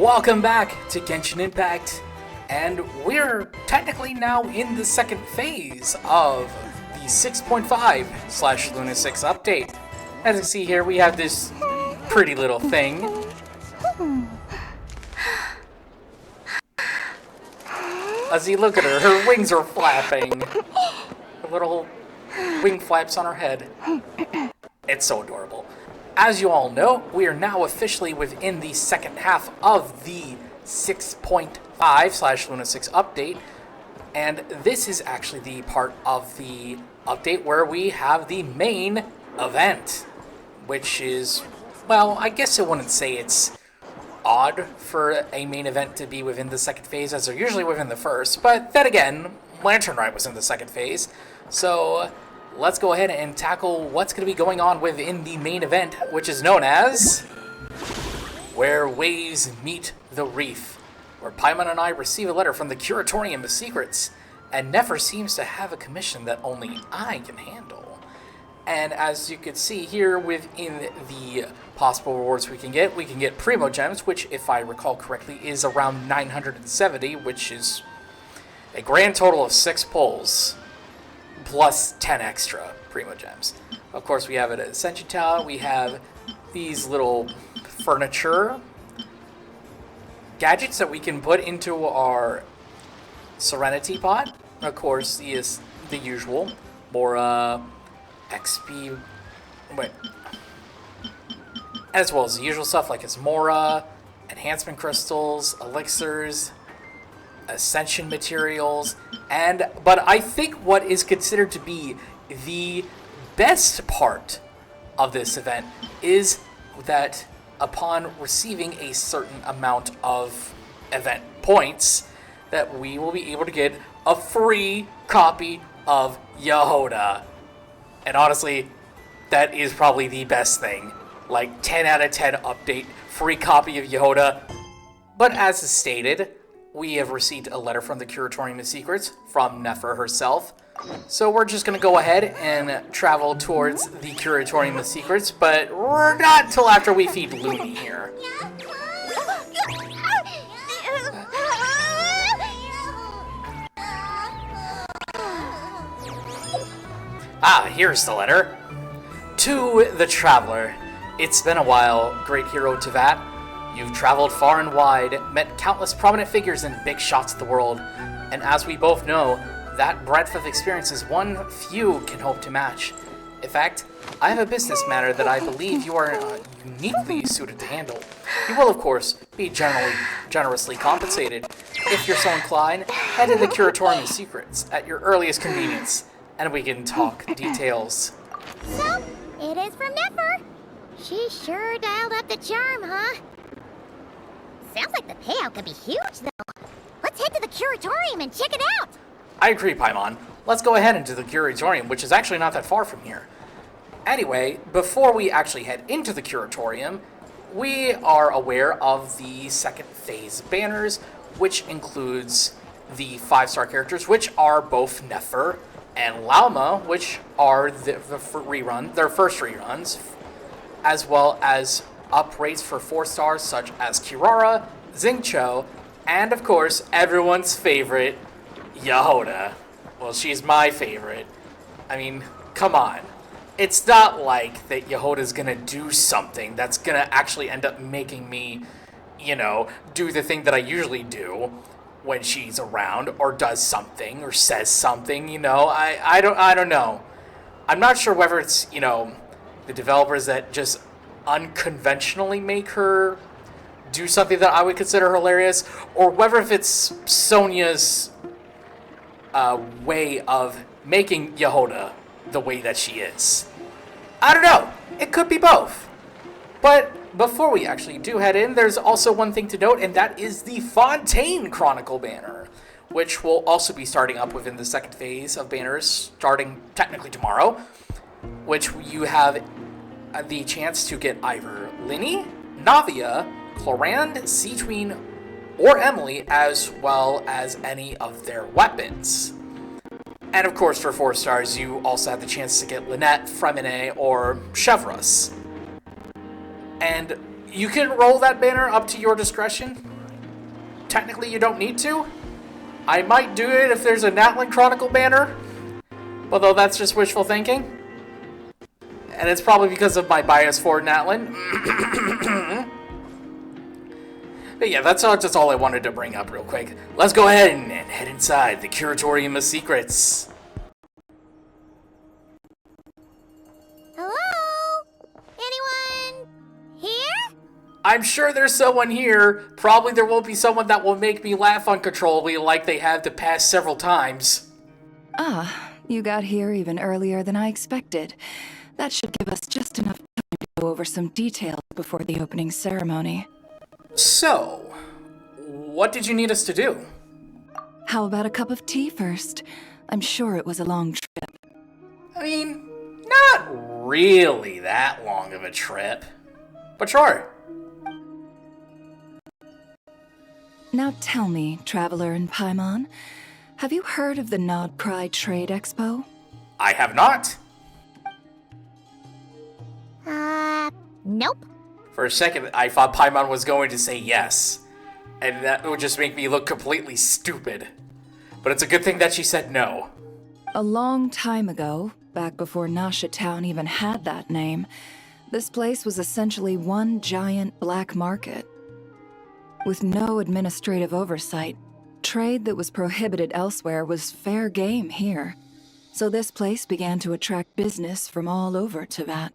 Welcome back to Genshin Impact, and we're technically now in the second phase of the 6.5/Luna 6 update. As you see here, we have this pretty little thing. As you look at her, her wings are flapping. Her little wing flaps on her head. It's so adorable. As you all know, we are now officially within the second half of the 6.5/Luna 6 update, and this is actually the part of the update where we have the main event, which is, well, I guess I wouldn't say it's odd for a main event to be within the second phase, as they're usually within the first, but then again, Lantern-Rite was in the second phase, so let's go ahead and tackle what's going to be going on within the main event, which is known as Where Waves Meet the Reef, where Paimon and I receive a letter from the Curatorium of Secrets, and Nefer seems to have a commission that only I can handle. And as you can see here within the possible rewards we can get Primo Gems, which, if I recall correctly, is around 970, which is a grand total of 6 pulls, plus 10 extra Primo Gems. Of course, we have it at Ascension Tower. We have these little furniture gadgets that we can put into our Serenity pot. Of course, the usual. More XP, as well as the usual stuff like Mora, enhancement crystals, elixirs, ascension materials, but I think what is considered to be the best part of this event is that upon receiving a certain amount of event points, that we will be able to get a free copy of Jahoda. And honestly, that is probably the best thing. Like 10 out of 10 update, free copy of Jahoda. But as stated, we have received a letter from the Curatorium of Secrets from Nefer herself. So we're just going to go ahead and travel towards the Curatorium of Secrets, but we're not until after we feed Looney here. Here's the letter. To the Traveler. It's been a while, great hero Tevat. You've traveled far and wide, met countless prominent figures and big shots of the world, and as we both know, that breadth of experience is one few can hope to match. In fact, I have a business matter that I believe you are uniquely suited to handle. You will, of course, be generously compensated. If you're so inclined, head to the Curatorium of Secrets at your earliest convenience, and we can talk details. So, it is from Nefer. She sure dialed up the charm, huh? Sounds like the payout could be huge, though. Let's head to the Curatorium and check it out. I agree, Paimon. Let's go ahead into the Curatorium, which is actually not that far from here. Anyway, before we actually head into the Curatorium, we are aware of the second phase banners, which includes the 5-star characters, which are both Nefer and Lauma, which are their first reruns, as well as uprates for 4 stars such as Kirara, Xingqiu, and of course, everyone's favorite, Jahoda. Well, she's my favorite. I mean, come on. It's not like that Jahoda's gonna do something that's gonna actually end up making me, do the thing that I usually do when she's around, or does something, or says something, I don't know. I'm not sure whether it's, the developers that just unconventionally make her do something that I would consider hilarious, or whether if it's Sonia's way of making Jahoda the way that she is. I don't know. It could be both. But before we actually do head in, there's also one thing to note, and that is the Fontaine Chronicle banner, which will also be starting up within the second phase of banners, starting technically tomorrow, which you have the chance to get either Linny, Navia, Clorand, Cetween, or Emily, as well as any of their weapons. And of course, for 4 stars, you also have the chance to get Lynette, Fremine, or Chevreuse. And you can roll that banner up to your discretion. technically you don't need to. I might do it if there's a Natlan Chronicle banner, although that's just wishful thinking. And it's probably because of my bias for Natlan. But yeah, that's all I wanted to bring up real quick. Let's go ahead and head inside the Curatorium of Secrets. Hello? Anyone here? I'm sure there's someone here. Probably there won't be someone that will make me laugh uncontrollably like they have the past several times. Ah, you got here even earlier than I expected. That should give us just enough time to go over some details before the opening ceremony. So, what did you need us to do? How about a cup of tea first? I'm sure it was a long trip. I mean, not really that long of a trip. But sure. Now tell me, Traveler in Paimon, have you heard of the Nod-Krai Trade Expo? I have not. Nope. For a second, I thought Paimon was going to say yes. And that would just make me look completely stupid. But it's a good thing that she said no. A long time ago, back before Nasha Town even had that name, this place was essentially one giant black market. With no administrative oversight, trade that was prohibited elsewhere was fair game here. So this place began to attract business from all over Teyvat.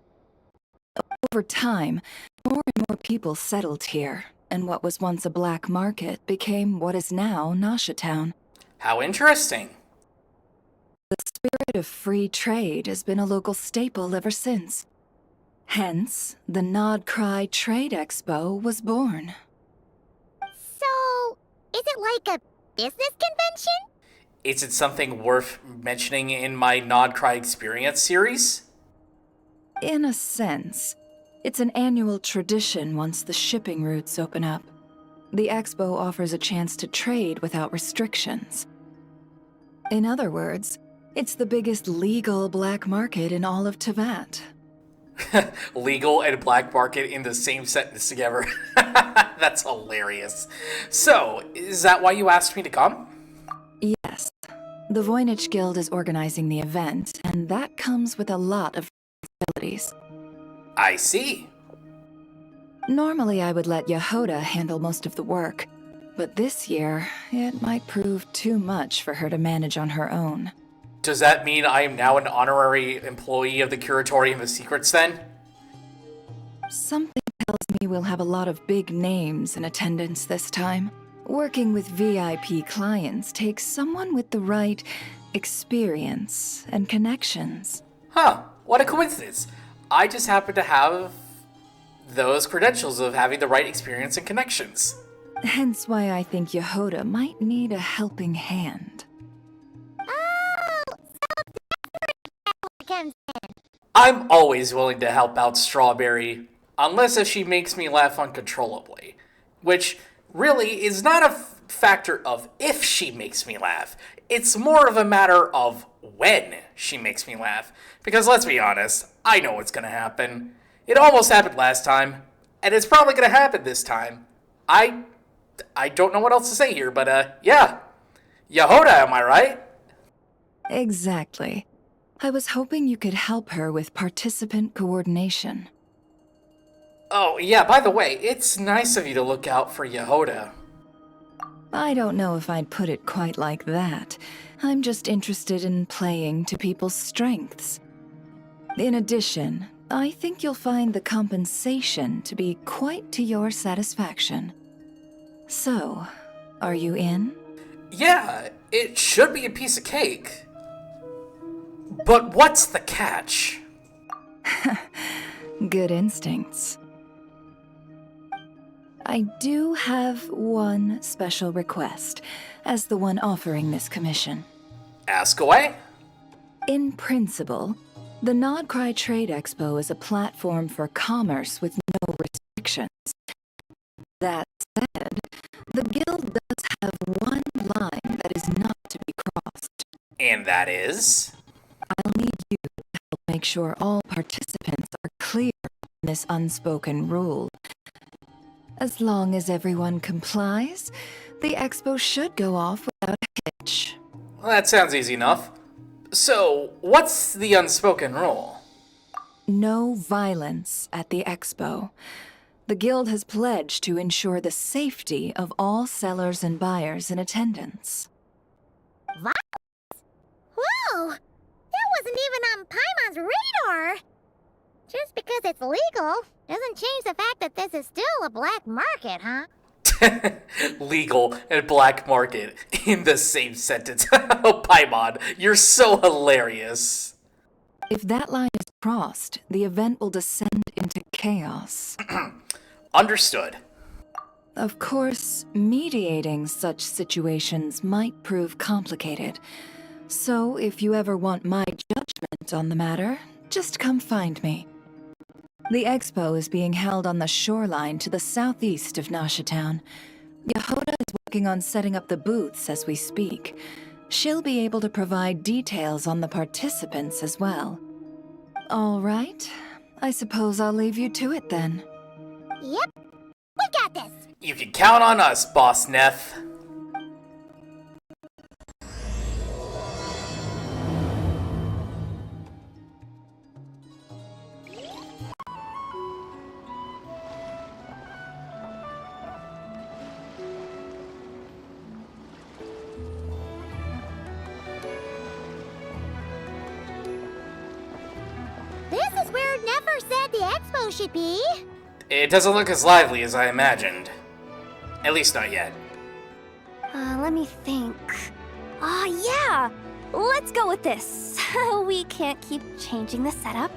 Over time, more and more people settled here, and what was once a black market became what is now Nasha Town. How interesting. The spirit of free trade has been a local staple ever since. Hence, the Nod-Krai Trade Expo was born. So, is it like a business convention? Is it something worth mentioning in my Nod-Krai Experience series? In a sense, it's an annual tradition once the shipping routes open up. The Expo offers a chance to trade without restrictions. In other words, it's the biggest legal black market in all of Teyvat. Legal and black market in the same sentence together. That's hilarious. So, is that why you asked me to come? Yes. The Voynich Guild is organizing the event, and that comes with a lot of responsibilities. I see. Normally I would let Jahoda handle most of the work, but this year, it might prove too much for her to manage on her own. Does that mean I am now an honorary employee of the Curatorium of Secrets then? Something tells me we'll have a lot of big names in attendance this time. Working with VIP clients takes someone with the right experience and connections. Huh, what a coincidence. I just happen to have those credentials of having the right experience and connections. Hence why I think Jahoda might need a helping hand. Oh, so that's where it comes in. I'm always willing to help out Strawberry, unless if she makes me laugh uncontrollably. Which really is not a factor of if she makes me laugh. It's more of a matter of when she makes me laugh. Because let's be honest, I know what's gonna happen. It almost happened last time, and it's probably gonna happen this time. I don't know what else to say here, but yeah. Jahoda, am I right? Exactly. I was hoping you could help her with participant coordination. Oh, yeah, by the way, it's nice of you to look out for Jahoda. I don't know if I'd put it quite like that. I'm just interested in playing to people's strengths. In addition, I think you'll find the compensation to be quite to your satisfaction. So, are you in? Yeah, it should be a piece of cake. But what's the catch? Good instincts. I do have one special request, as the one offering this commission. Ask away. In principle, the Nod-Krai Trade Expo is a platform for commerce with no restrictions. That said, the guild does have one line that is not to be crossed. And that is? I'll need you to help make sure all participants are clear on this unspoken rule. As long as everyone complies, the expo should go off without a hitch. Well, that sounds easy enough. So, what's the unspoken rule? No violence at the expo. The guild has pledged to ensure the safety of all sellers and buyers in attendance. Whoa! That wasn't even on Paimon's radar! Just because it's legal doesn't change the fact that this is still a black market, huh? Legal and black market in the same sentence. Oh, Paimon, you're so hilarious. If that line is crossed, the event will descend into chaos. Understood. Of course, mediating such situations might prove complicated. So if you ever want my judgment on the matter, just come find me. The expo is being held on the shoreline to the southeast of Nasha Town. Jahoda is working on setting up the booths as we speak. She'll be able to provide details on the participants as well. All right. I suppose I'll leave you to it then. Yep, we got this! You can count on us, Boss Neff. This is where Nefer said the expo should be. It doesn't look as lively as I imagined. At least not yet. Let me think. Yeah! Let's go with this. We can't keep changing the setup.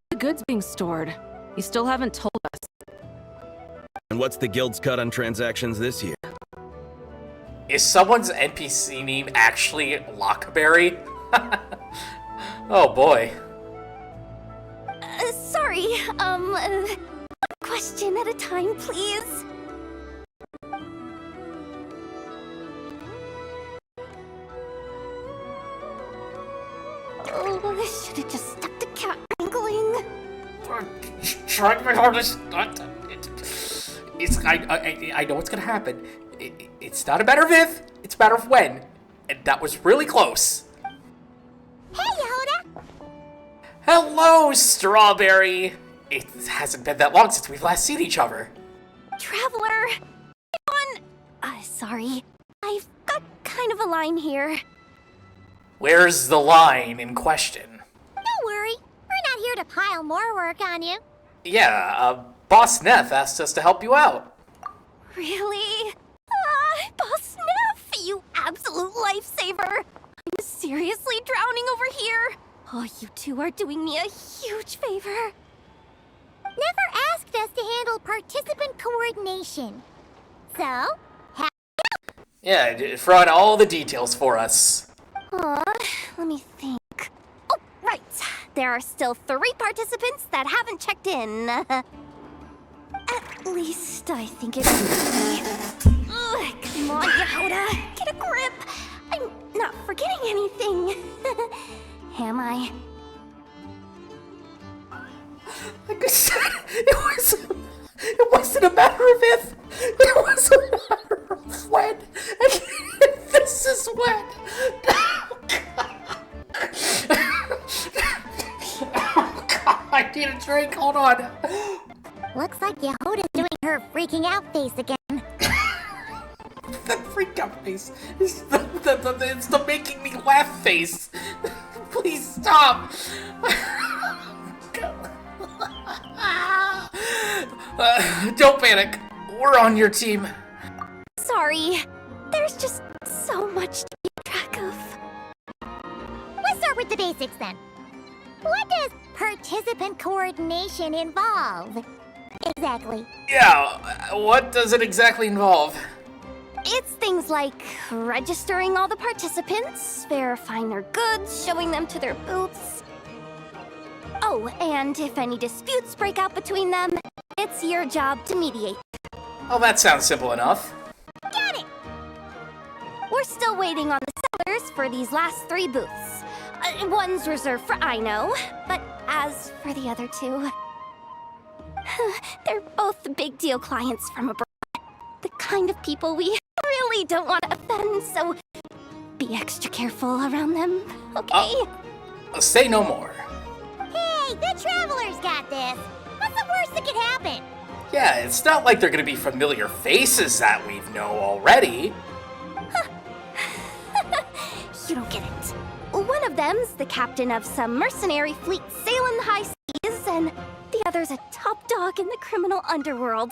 The goods being stored. You still haven't told us. And what's the guild's cut on transactions this year? Is someone's NPC name actually Lockberry? Oh boy. Sorry, one question at a time, please. Oh, should have just stuck to cat wrangling. Trying my hardest not to. I know what's gonna happen. It's not a matter of if, it's a matter of when. And that was really close. Hey, Jahoda! Hello, Strawberry! It hasn't been that long since we've last seen each other. Traveler! Sorry. I've got kind of a line here. Where's the line in question? Don't worry, we're not here to pile more work on you. Yeah, Boss Neff asked us to help you out. Really? Boss Neff, you absolute lifesaver! I'm seriously drowning over here. Oh, you two are doing me a huge favor. Never asked us to handle participant coordination. So, Yeah, throw out all the details for us. Let me think. Oh, right. There are still 3 participants that haven't checked in. At least I think it's me. Ugh, come on, Jahoda. Get a grip. I'm not forgetting anything. Am I? Like I said, it wasn't a matter of if, it was a matter of when, and this is when. Oh God, I need a drink, hold on. looks like Jahoda's doing her freaking out face again. The freak out face is it's the making me laugh face. Please stop. Don't panic. We're on your team. Sorry. There's just so much to keep track of. Let's start with the basics then. What does participant coordination involve? Exactly. Yeah, what does it exactly involve? It's things like registering all the participants, verifying their goods, showing them to their booths. Oh, and if any disputes break out between them, it's your job to mediate. Oh, that sounds simple enough. Got it! We're still waiting on the sellers for these last 3 booths. One's reserved for Aino, but as for the other 2... they're both big deal clients from abroad. The kind of people we really don't want to offend, so be extra careful around them, okay? Say no more. Hey, the Travelers got this. What's the worst that could happen? Yeah, it's not like they're gonna be familiar faces that we know already. You don't get it. One of them's the captain of some mercenary fleet sailing the high seas, and the other's a top dog in the criminal underworld.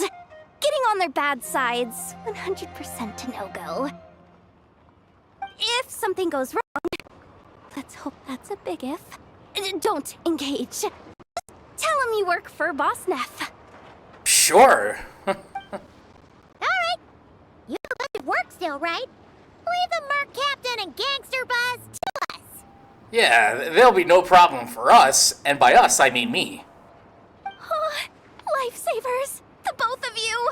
Getting on their bad sides, 100% a no-go. If something goes wrong, let's hope that's a big if, don't engage. Just tell him you work for Boss Neff. Sure. Alright. You have to work still, right? Leave the Merc Captain and Gangster Buzz to us. Yeah, there'll be no problem for us, and by us, I mean me. Oh, lifesavers, the both of you.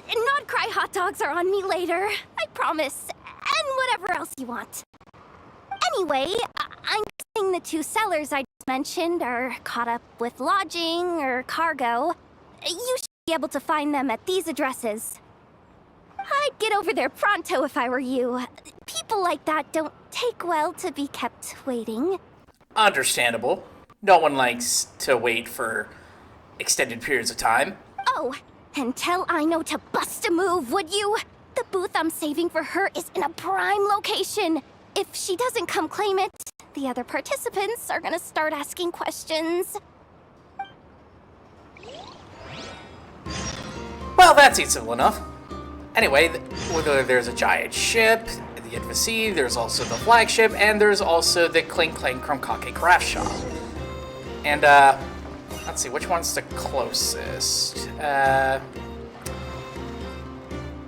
Nod-Krai hot dogs are on me later, I promise. And whatever else you want. Anyway, I'm guessing the two sellers I just mentioned are caught up with lodging or cargo. You should be able to find them at these addresses. I'd get over there pronto if I were you. People like that don't take well to be kept waiting. Understandable. No one likes to wait for extended periods of time. Oh, and tell Aino to bust a move, would you? The booth I'm saving for her is in a prime location. If she doesn't come claim it, the other participants are gonna start asking questions. Well, that seems simple enough. Anyway, there's a giant ship, the embassy, there's also the flagship, and there's also the Clink Clank Krumkake craft shop. And, let's see, which one's the closest?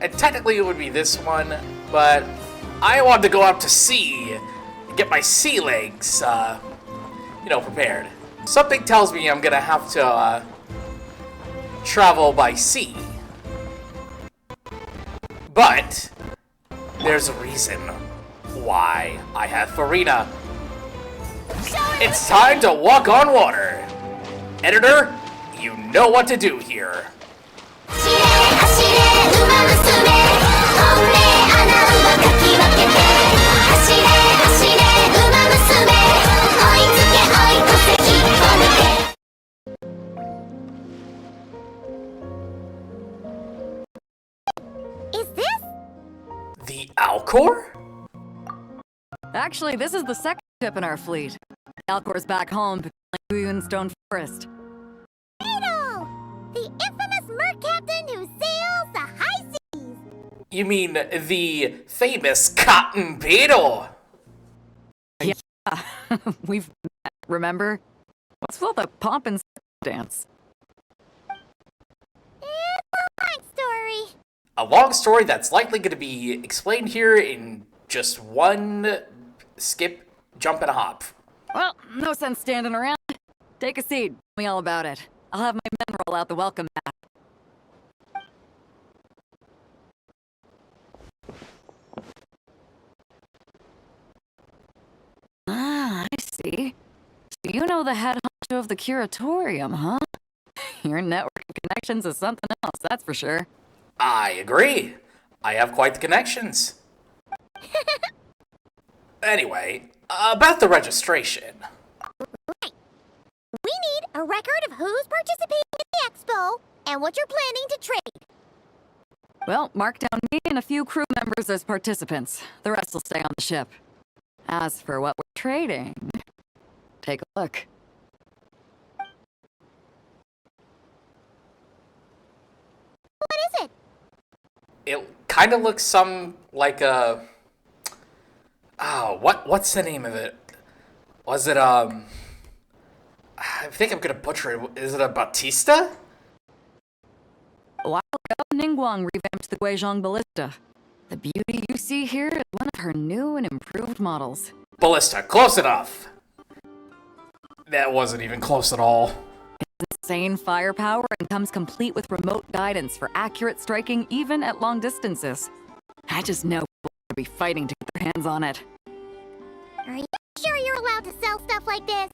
And technically it would be this one, but I want to go out to sea and get my sea legs, prepared. Something tells me I'm gonna have to, travel by sea. But there's a reason why I have Farina. It's time to walk on water. Editor, you know what to do here. Is this? The Alcor? Actually, this is the second ship in our fleet. Alcor's back home, patrolling in Stone Forest. Beetle! The infamous Merc Captain who sails the high seas! You mean the famous Cotton Beetle? We've met, remember? What's with all the pomp and dance? It's a long story. A long story that's likely going to be explained here in just one skip, jump, and a hop. Well, no sense standing around. Take a seat. Tell me all about it. I'll have my men roll out the welcome mat. Ah, I see. So you know the head honcho of the curatorium, huh? Your network of connections is something else, that's for sure. I agree. I have quite the connections. Anyway, about the registration. Right. We need a record of who's participating in the expo and what you're planning to trade. Well, mark down me and a few crew members as participants. The rest will stay on the ship. As for what we're trading, take a look. What is it? It kind of looks like a... Oh, what's the name of it? Was it, I think I'm gonna butcher it. Is it a Batista? A while ago, Ningguang revamped the Guizhong Ballista. The beauty you see here is one of her new and improved models. Ballista, close enough. That wasn't even close at all. Insane firepower and comes complete with remote guidance for accurate striking even at long distances. I just know people will be fighting to get their hands on it. Are you sure you're allowed to sell stuff like this?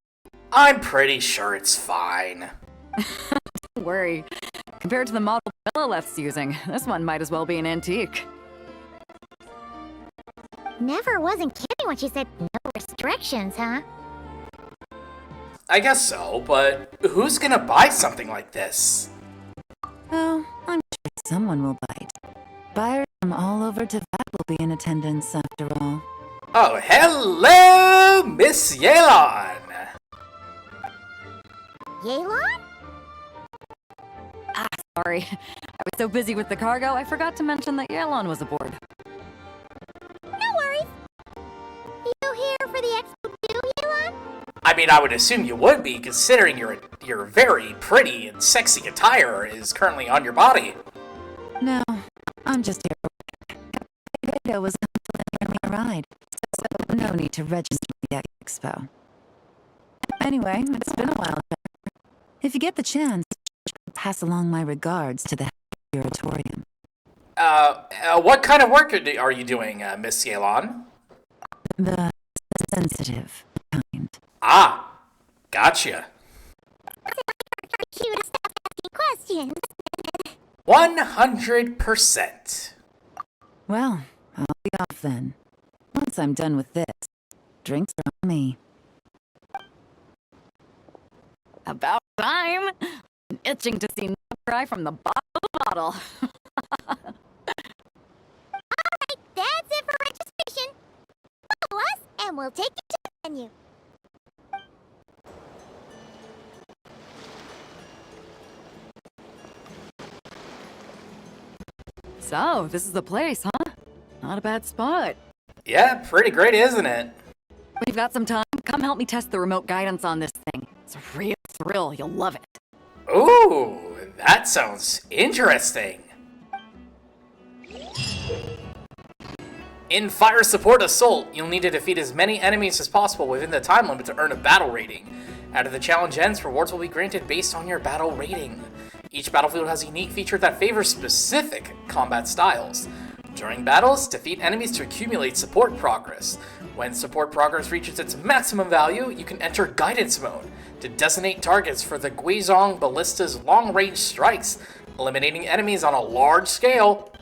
I'm pretty sure it's fine. Don't worry. Compared to the model Lilith's using. This one might as well be an antique. Never wasn't kidding when she said no restrictions, huh? I guess so, but who's gonna buy something like this? Oh, I'm sure someone will bite. Buyers from all over Teyvat will be in attendance after all. Oh, hello, Miss Yelan! Yelan? Sorry. I was so busy with the cargo, I forgot to mention that Yelon was aboard. No worries. You here for the expo too, Yelan? I mean, I would assume you would be, considering your very pretty and sexy attire is currently on your body. No, I'm just here. Jahoda was lending me a ride, so no need to register at the expo. Anyway, it's been a while. If you get the chance, pass along my regards to the curatorium. What kind of work are you doing, Miss Yelan? The sensitive kind. Ah, gotcha. Cute to stop asking questions. 100%. Well, I'll be off then. Once I'm done with this, drinks are on me. About time! I'm itching to see Nod-Krai from the bottom of the bottle. Alright, that's it for registration. Follow us, and we'll take you to the venue. So, this is the place, huh? Not a bad spot. Yeah, pretty great, isn't it? When you've got some time, come help me test the remote guidance on this thing. It's a real thrill, you'll love it. Ooh, that sounds interesting. In Fire Support Assault, you'll need to defeat as many enemies as possible within the time limit to earn a battle rating. After the challenge ends, rewards will be granted based on your battle rating. Each battlefield has a unique feature that favors specific combat styles. During battles, defeat enemies to accumulate support progress. When support progress reaches its maximum value, you can enter Guidance Mode to designate targets for the Guizhong Ballista's long-range strikes, eliminating enemies on a large scale.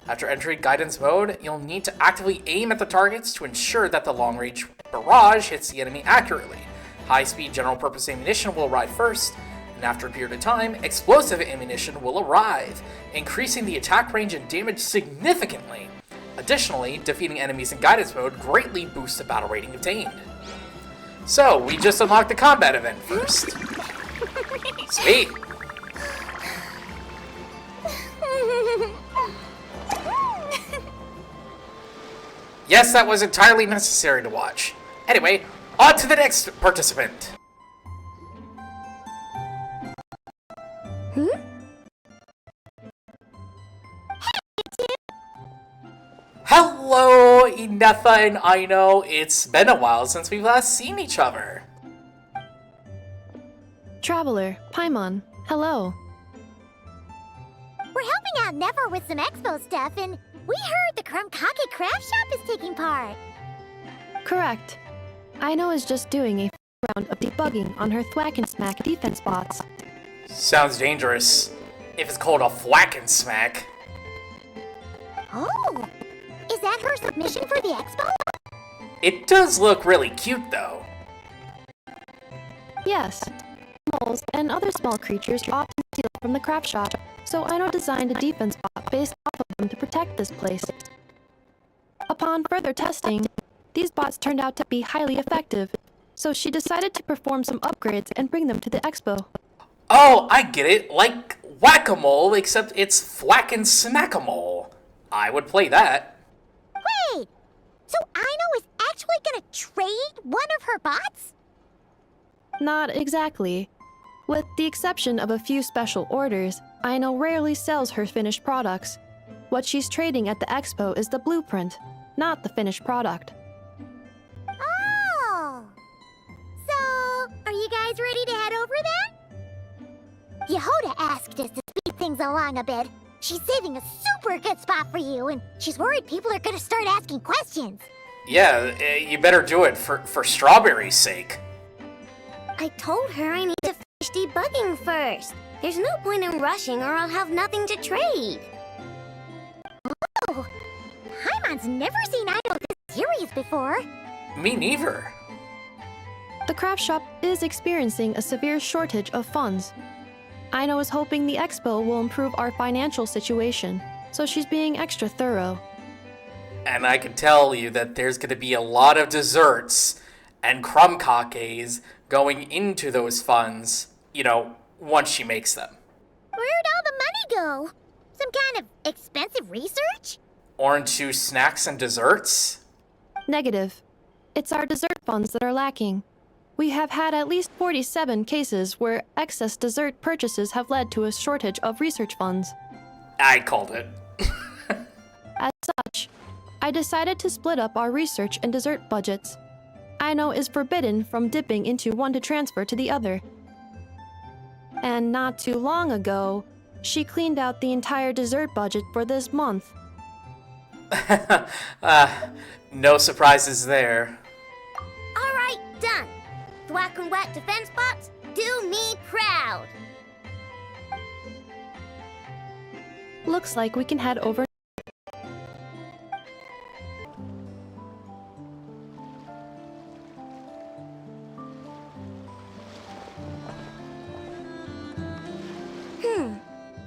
After entering Guidance Mode, you'll need to actively aim at the targets to ensure that the long-range barrage hits the enemy accurately. High-speed general-purpose ammunition will arrive first, and after a period of time, explosive ammunition will arrive, increasing the attack range and damage significantly. Additionally, defeating enemies in Guidance Mode greatly boosts the battle rating obtained. So, we just unlocked the combat event first. Sweet! Yes, that was entirely necessary to watch. Anyway, on to the next participant. Hello, Inetha and Aino. It's been a while since we've last seen each other. Traveler, Paimon, hello. We're helping out Nefer with some expo stuff, and we heard the Krumkake craft shop is taking part. Correct. Aino is just doing a round of debugging on her thwack and smack defense bots. Sounds dangerous. If it's called a thwack and smack. Oh, is that her submission for the expo? It does look really cute, though. Yes. Moles and other small creatures are often steal from the craft shop, so Aino designed a defense bot based off of them to protect this place. Upon further testing, these bots turned out to be highly effective, so she decided to perform some upgrades and bring them to the expo. Oh, I get it. Like whack-a-mole, except it's thwack and smack-a-mole. I would play that. Wait, so Aino is actually gonna trade one of her bots? Not exactly. With the exception of a few special orders, Aino rarely sells her finished products. What she's trading at the expo is the blueprint, not the finished product. Oh! So, are you guys ready to head over then? Jahoda asked us to speed things along a bit. She's saving a super good spot for you, and she's worried people are gonna start asking questions. Yeah, you better do it for Strawberry's sake. I told her I need to finish debugging first. There's no point in rushing or I'll have nothing to trade. Oh, Paimon's never seen Idol this serious before. Me neither. The craft shop is experiencing a severe shortage of funds. Aino is hoping the Expo will improve our financial situation, so she's being extra thorough. And I can tell you that there's going to be a lot of desserts and crumb kakes going into those funds, once she makes them. Where'd all the money go? Some kind of expensive research? Or into snacks and desserts? Negative. It's our dessert funds that are lacking. We have had at least 47 cases where excess dessert purchases have led to a shortage of research funds. I called it. As such, I decided to split up our research and dessert budgets. Aino is forbidden from dipping into one to transfer to the other. And not too long ago, she cleaned out the entire dessert budget for this month. No surprises there. All right, done. Thwack and whack defense bots, do me proud. Looks like we can head over.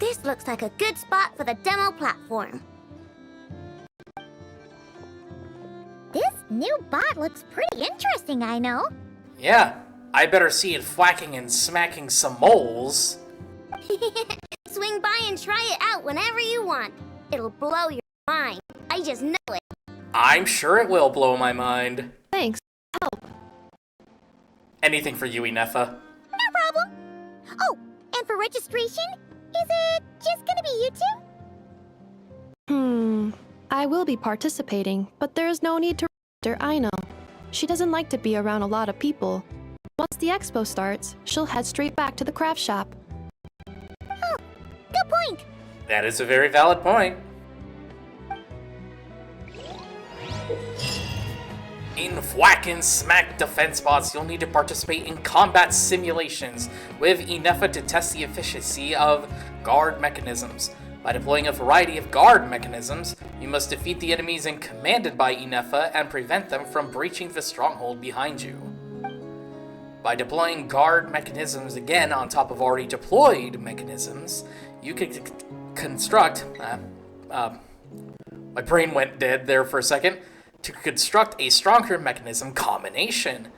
This looks like a good spot for the demo platform. This new bot looks pretty interesting, I know. Yeah, I better see it whacking and smacking some moles. Swing by and try it out whenever you want. It'll blow your mind. I just know it. I'm sure it will blow my mind. Thanks. Help. Anything for you, Inefa. No problem. Oh, and for registration, is it just gonna be you two? I will be participating, but there is no need to register Aino. She doesn't like to be around a lot of people. Once the expo starts, she'll head straight back to the craft shop. Oh, good point. That is a very valid point. In Whack and Smack defense bots, you'll need to participate in combat simulations with Inefa to test the efficiency of guard mechanisms. By deploying a variety of guard mechanisms, you must defeat the enemies commanded by Inefa and prevent them from breaching the stronghold behind you. By deploying guard mechanisms again on top of already deployed mechanisms, you can construct... my brain went dead there for a second. To construct a stronger mechanism combination.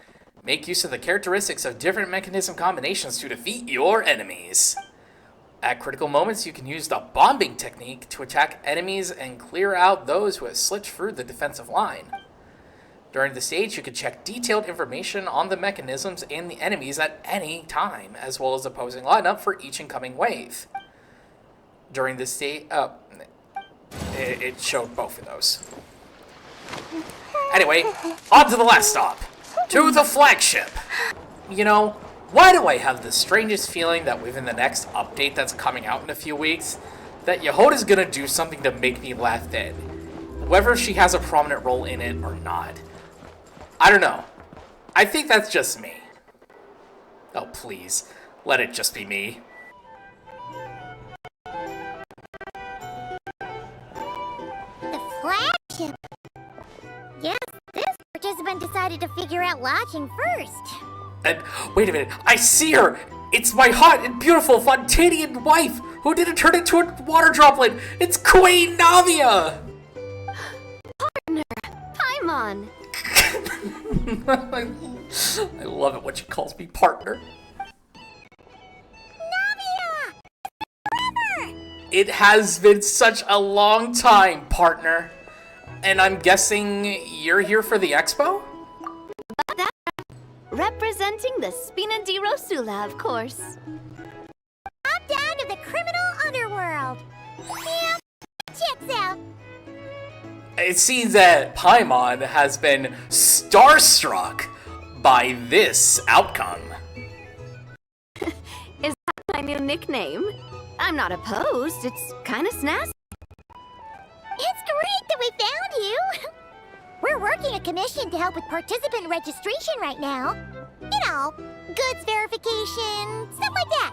Make use of the characteristics of different mechanism combinations to defeat your enemies. At critical moments, you can use the bombing technique to attack enemies and clear out those who have slipped through the defensive line. During the stage, you can check detailed information on the mechanisms and the enemies at any time, as well as opposing lineup for each incoming wave. During the stage... it showed both of those. Anyway, on to the last stop. To the flagship. Why do I have the strangest feeling that within the next update that's coming out in a few weeks, that Jahoda's gonna do something to make me laugh dead? Whether she has a prominent role in it or not. I don't know. I think that's just me. Oh, please. Let it just be me. The flagship. Yes, this participant decided to figure out lodging first. And wait a minute, I see her! It's my hot and beautiful Fontanian wife who didn't turn into a water droplet! It's Queen Navia! Partner, Paimon. I love it when she calls me partner. Navia! Forever! It has been such a long time, partner. And I'm guessing you're here for the expo? Representing the Spina di Rosula, of course. I'm down to the criminal underworld. Yeah, checks out. It seems that Paimon has been starstruck by this outcome. Is that my new nickname? I'm not opposed. It's kind of snazzy. It's great that we found you. We're working a commission to help with participant registration right now. Goods verification, stuff like that.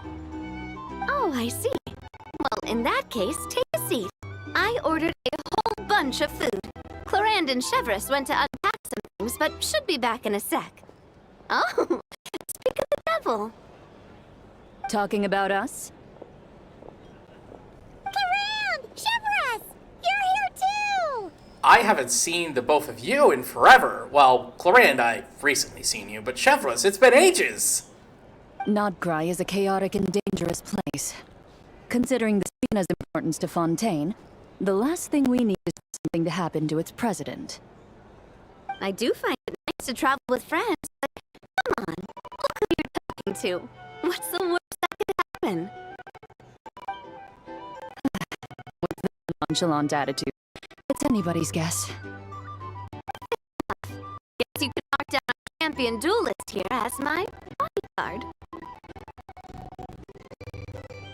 Oh, I see. Well, in that case, take a seat. I ordered a whole bunch of food. Clorand and Chevreuse went to unpack some things, but should be back in a sec. Oh, speak of the devil. Talking about us? Clorand! Chevreuse! You're here too! I haven't seen the both of you in forever. Well, Clorand, I've recently seen you, but Chevreuse, it's been ages! Nod-Krai is a chaotic and dangerous place. Considering the Spina's importance to Fontaine, the last thing we need is something to happen to its president. I do find it nice to travel with friends, but come on, look who you're talking to. What's the worst that could happen? With the nonchalant attitude, it's anybody's guess. Guess you could knock down a champion duelist here as my bodyguard.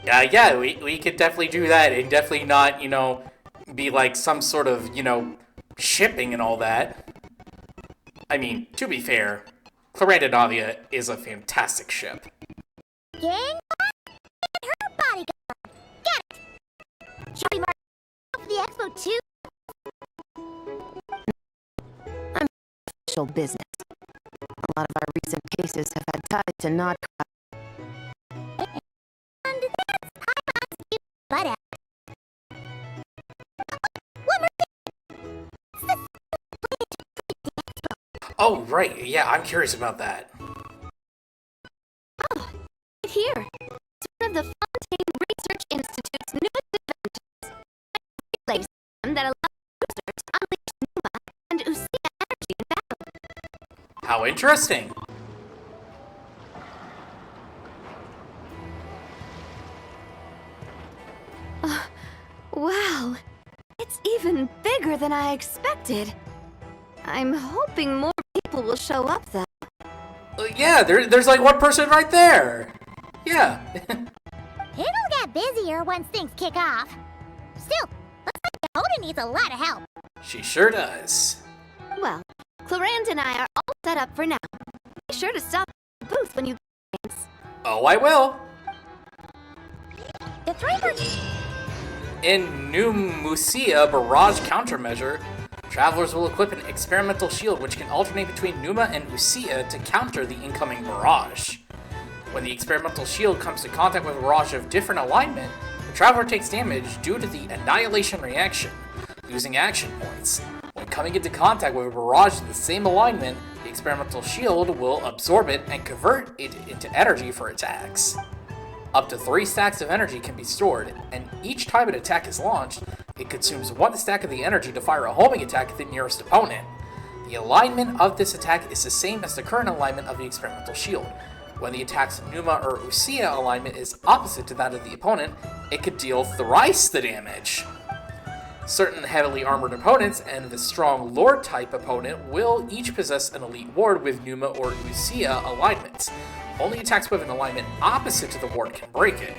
Yeah, we could definitely do that, and definitely not, be like some sort of, shipping and all that. I mean, to be fair, Clorand is a fantastic ship. Gang, get her bodyguard. Get it! Shall we mark off the Expo too? Official business. A lot of our recent cases have had ties to Nod-Krai. And that's Paimon's new butt out. One more thing. It's the way to treat the Expo. Oh, right, yeah, I'm curious about that. Right here. It's one of the Fontaine Research Institute's newest inventions. A relay system that allows users to unleash Numa and Usia energy in battle. How interesting. Wow, it's even bigger than I expected. I'm hoping more people will show up, though. Yeah, there's like one person right there. Yeah. It'll get busier once things kick off. Still, looks like Jahoda needs a lot of help. She sure does. Well, Clorand and I are all set up for now. Be sure to stop at the booth when you get chance. Oh, I will. The three were... In New Musia Barrage Countermeasure, travelers will equip an experimental shield which can alternate between Numa and Usia to counter the incoming barrage. When the experimental shield comes to contact with a barrage of different alignment, the traveler takes damage due to the annihilation reaction, losing action points. When coming into contact with a barrage of the same alignment, the experimental shield will absorb it and convert it into energy for attacks. Up to 3 stacks of energy can be stored, and each time an attack is launched, it consumes 1 stack of the energy to fire a homing attack at the nearest opponent. The alignment of this attack is the same as the current alignment of the experimental shield. When the attack's Numa or Usia alignment is opposite to that of the opponent, it could deal thrice the damage. Certain heavily armored opponents and the strong Lord type opponent will each possess an elite ward with Numa or Usia alignments. Only attacks with an alignment opposite to the ward can break it.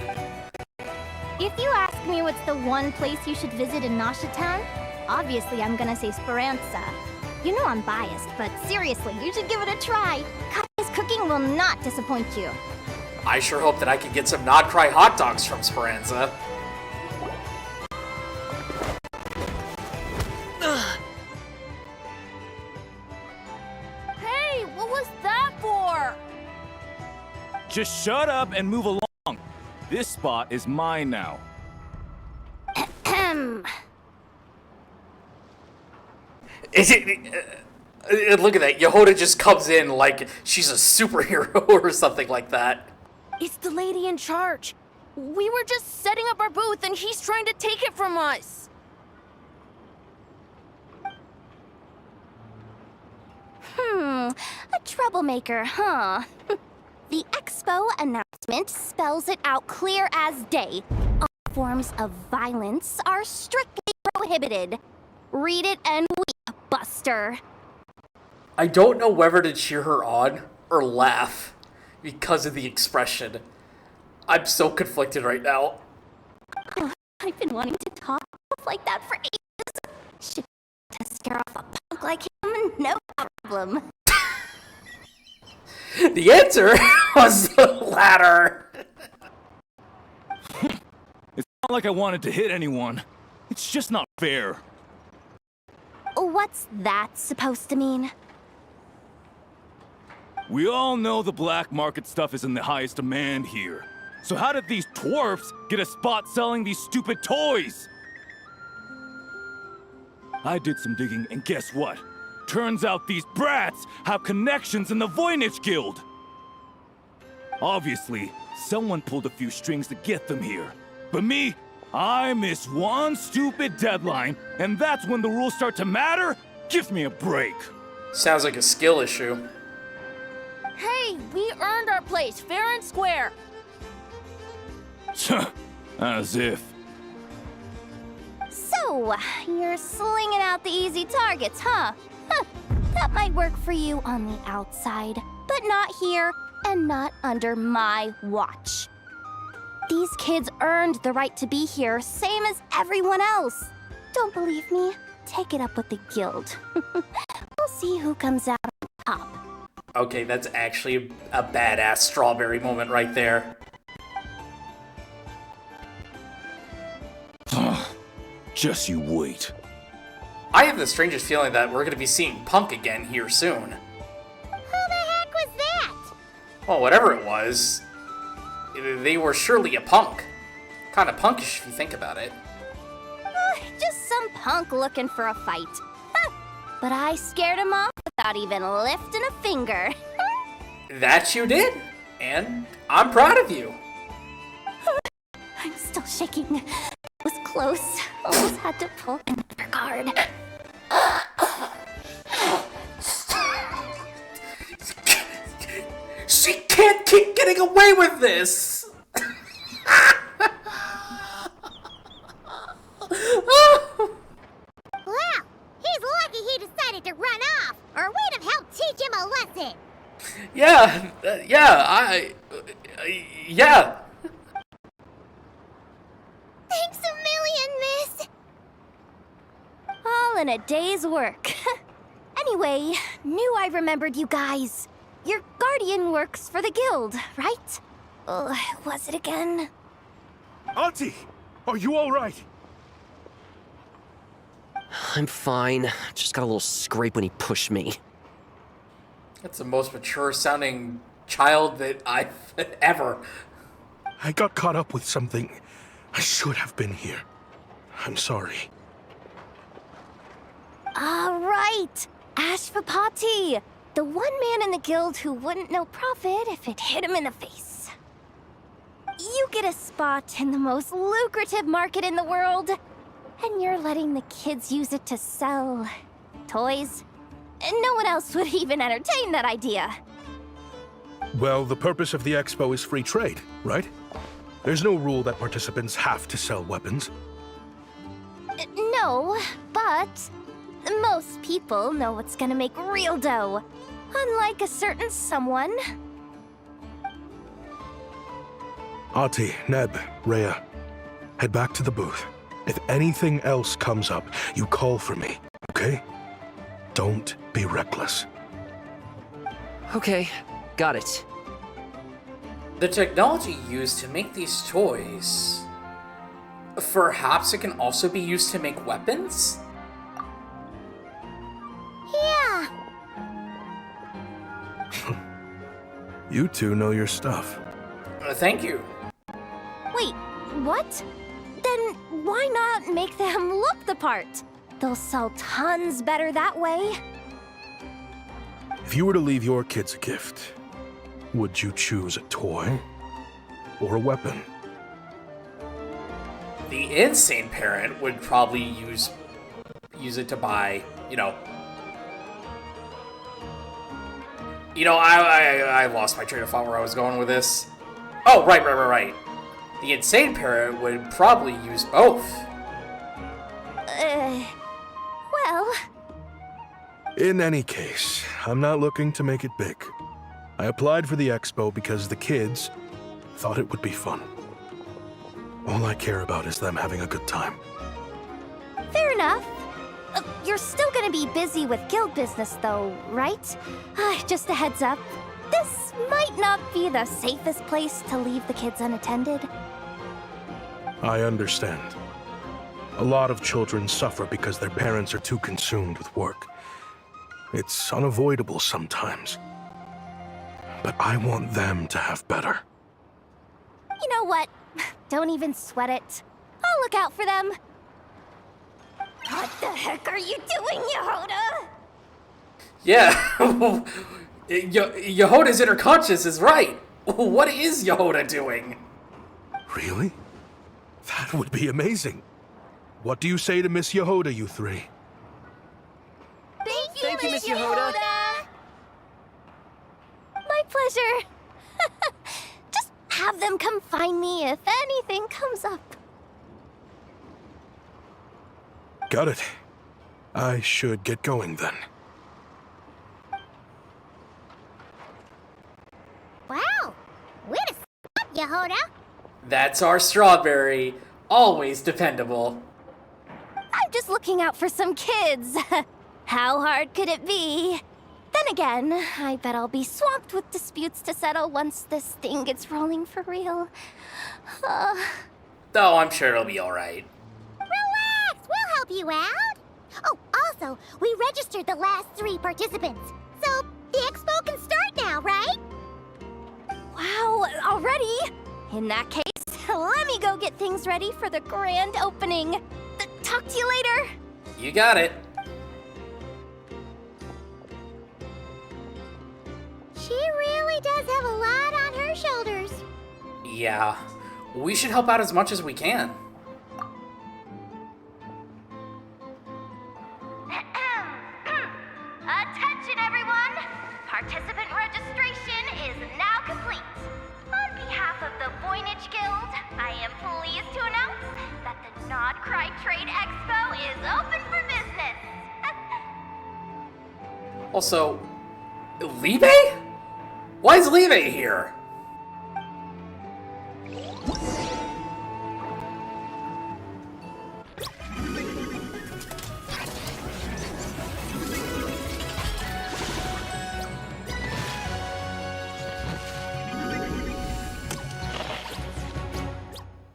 If you ask me what's the one place you should visit in Nasha Town, obviously I'm gonna say Speranza. You know I'm biased, but seriously, you should give it a try. Kai's cooking will not disappoint you. I sure hope that I can get some Nod-Krai hot dogs from Speranza. Hey, what was that for? Just shut up and move along. This spot is mine now. Look at that. Jahoda just comes in like she's a superhero or something like that. It's the lady in charge. We were just setting up our booth and he's trying to take it from us. A troublemaker, huh? The Expo announcement spells it out clear as day. All forms of violence are strictly prohibited. Read it and weep, Buster. I don't know whether to cheer her on or laugh because of the expression. I'm so conflicted right now. I've been wanting to talk like that for ages. Should to scare off a punk like him, no problem. The answer was the latter. like I wanted to hit anyone. It's just not fair. What's that supposed to mean? We all know the black market stuff is in the highest demand here. So how did these dwarfs get a spot selling these stupid toys? I did some digging, and guess what? Turns out these brats have connections in the Voynich Guild. Obviously, someone pulled a few strings to get them here. But me, I missed one stupid deadline, and that's when the rules start to matter? Give me a break. Sounds like a skill issue. Hey, we earned our place fair and square. As if. So, you're slinging out the easy targets, huh? That might work for you on the outside, but not here and not under my watch. These kids earned the right to be here, same as everyone else. Don't believe me? Take it up with the guild. We'll see who comes out on top. Okay, that's actually a badass strawberry moment right there. Just you wait. I have the strangest feeling that we're going to be seeing Punk again here soon. Who the heck was that? Well, whatever it was, they were surely a punk. Kind of punkish if you think about it. Just some punk looking for a fight. But I scared him off without even lifting a finger. That you did, and I'm proud of you. I'm still shaking. It was close. Almost had to pull another card. She can't keep getting away with this! Well, he's lucky he decided to run off, or we'd have helped teach him a lesson. Yeah. Thanks a million, miss. All in a day's work. Anyway, knew I remembered you guys. Your guardian works for the guild, right? Was it again? Auntie, are you all right? I'm fine. Just got a little scrape when he pushed me. That's the most mature sounding child that I've ever. I got caught up with something. I should have been here. I'm sorry. Right. Ashvapati. The one man in the guild who wouldn't know profit if it hit him in the face. You get a spot in the most lucrative market in the world, and you're letting the kids use it to sell toys. No one else would even entertain that idea. Well, the purpose of the Expo is free trade, right? There's no rule that participants have to sell weapons. No, but most people know what's gonna make real dough. Unlike a certain someone. Ati, Neb, Rhea, head back to the booth. If anything else comes up, you call for me, okay? Don't be reckless. Okay, got it. The technology used to make these toys, perhaps it can also be used to make weapons? Yeah. You two know your stuff. Thank you. Wait, what? Then why not make them look the part? They'll sell tons better that way. If you were to leave your kids a gift, would you choose a toy or a weapon? The insane parent would probably use it to buy, I lost my train of thought where I was going with this. Oh, right. The insane parent would probably use both. Well... In any case, I'm not looking to make it big. I applied for the Expo because the kids thought it would be fun. All I care about is them having a good time. Fair enough. You're still gonna be busy with guild business though, right? Just a heads up. This might not be the safest place to leave the kids unattended. I understand. A lot of children suffer because their parents are too consumed with work. It's unavoidable sometimes. But I want them to have better. You know what? Don't even sweat it. I'll look out for them. What the heck are you doing, Jahoda? Yeah, Jahoda's inner conscious is right. What is Jahoda doing? Really? That would be amazing. What do you say to Miss Jahoda, you three? Thank you, Miss Jahoda. My pleasure. Just have them come find me if anything comes up. Got it. I should get going then. Wow! Way to stop, Jahoda! That's our strawberry. Always dependable. I'm just looking out for some kids. How hard could it be? Then again, I bet I'll be swamped with disputes to settle once this thing gets rolling for real. Though I'm sure it'll be alright. Relax! We'll help you out! Oh, also, we registered the last 3 participants. So, the expo can start now, right? Wow, already? In that case, let me go get things ready for the grand opening. Talk to you later. You got it. She really does have a lot on her shoulders. Yeah, we should help out as much as we can. Attention, everyone! Participant registration is now complete. On behalf of the Voynich Guild, I am pleased to announce that the Nod-Krai Trade Expo is open for business. Also, Libe? Why is Libe here?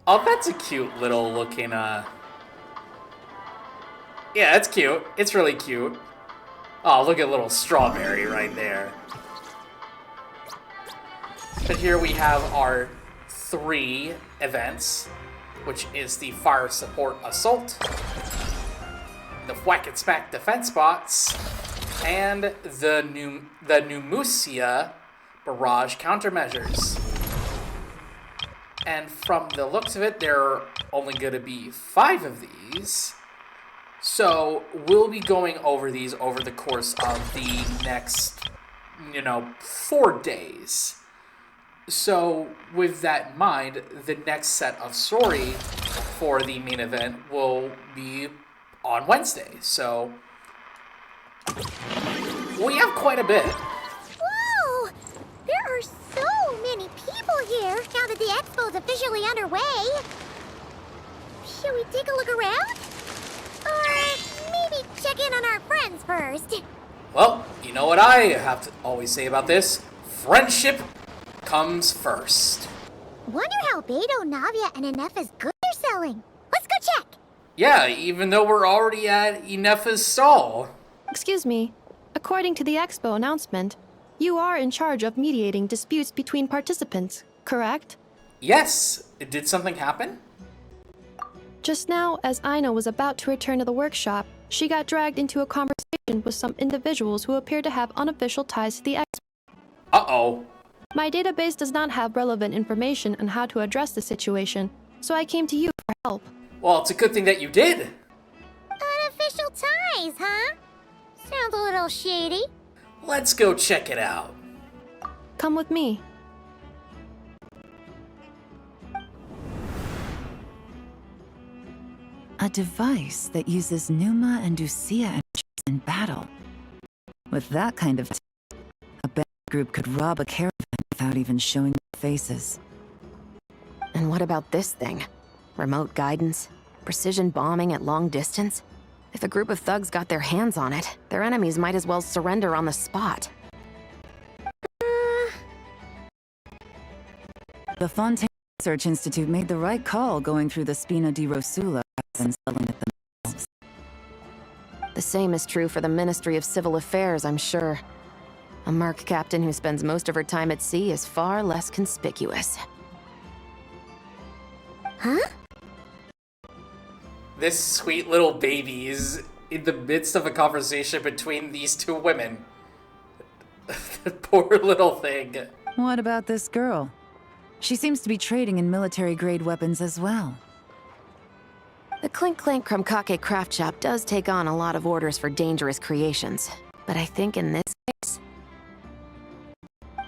Oh, that's a cute little looking, Yeah, it's cute. It's really cute. Oh, look at little strawberry right there. But here we have our 3 events, which is the Fire Support Assault, the Whack and Smack Defense Bots, and the Numusia Barrage Countermeasures. And from the looks of it, there are only going to be 5 of these. So we'll be going over these over the course of the next, 4 days. So with that in mind, the next set of story for the main event will be on Wednesday. So we have quite a bit. Whoa! There are so many people here now that the expo's officially underway. Should we take a look around? Or maybe check in on our friends first? Well, you know what I have to always say about this? Friendship comes first. Wonder how Beto, Navia, and Inefa's goods are selling. Let's go check. Yeah, even though we're already at Inefa's stall. Excuse me. According to the Expo announcement, you are in charge of mediating disputes between participants, correct? Yes. Did something happen? Just now, as Aina was about to return to the workshop, she got dragged into a conversation with some individuals who appear to have unofficial ties to the Expo. Uh-oh. My database does not have relevant information on how to address the situation, so I came to you for help. Well, it's a good thing that you did. Unofficial ties, huh? Sounds a little shady. Let's go check it out. Come with me. A device that uses Numa and Ducia energies in battle. With that kind of a bad group could rob a caravan without even showing their faces. And what about this thing? Remote guidance? Precision bombing at long distance? If a group of thugs got their hands on it, their enemies might as well surrender on the spot. The Fontaine Research Institute made the right call going through the Spina di Rosula rather than selling it themselves. The same is true for the Ministry of Civil Affairs, I'm sure. A merc captain who spends most of her time at sea is far less conspicuous. Huh? This sweet little baby is in the midst of a conversation between these two women. The poor little thing. What about this girl? She seems to be trading in military-grade weapons as well. The Clink Clank Krumkake craft shop does take on a lot of orders for dangerous creations, but I think in this case...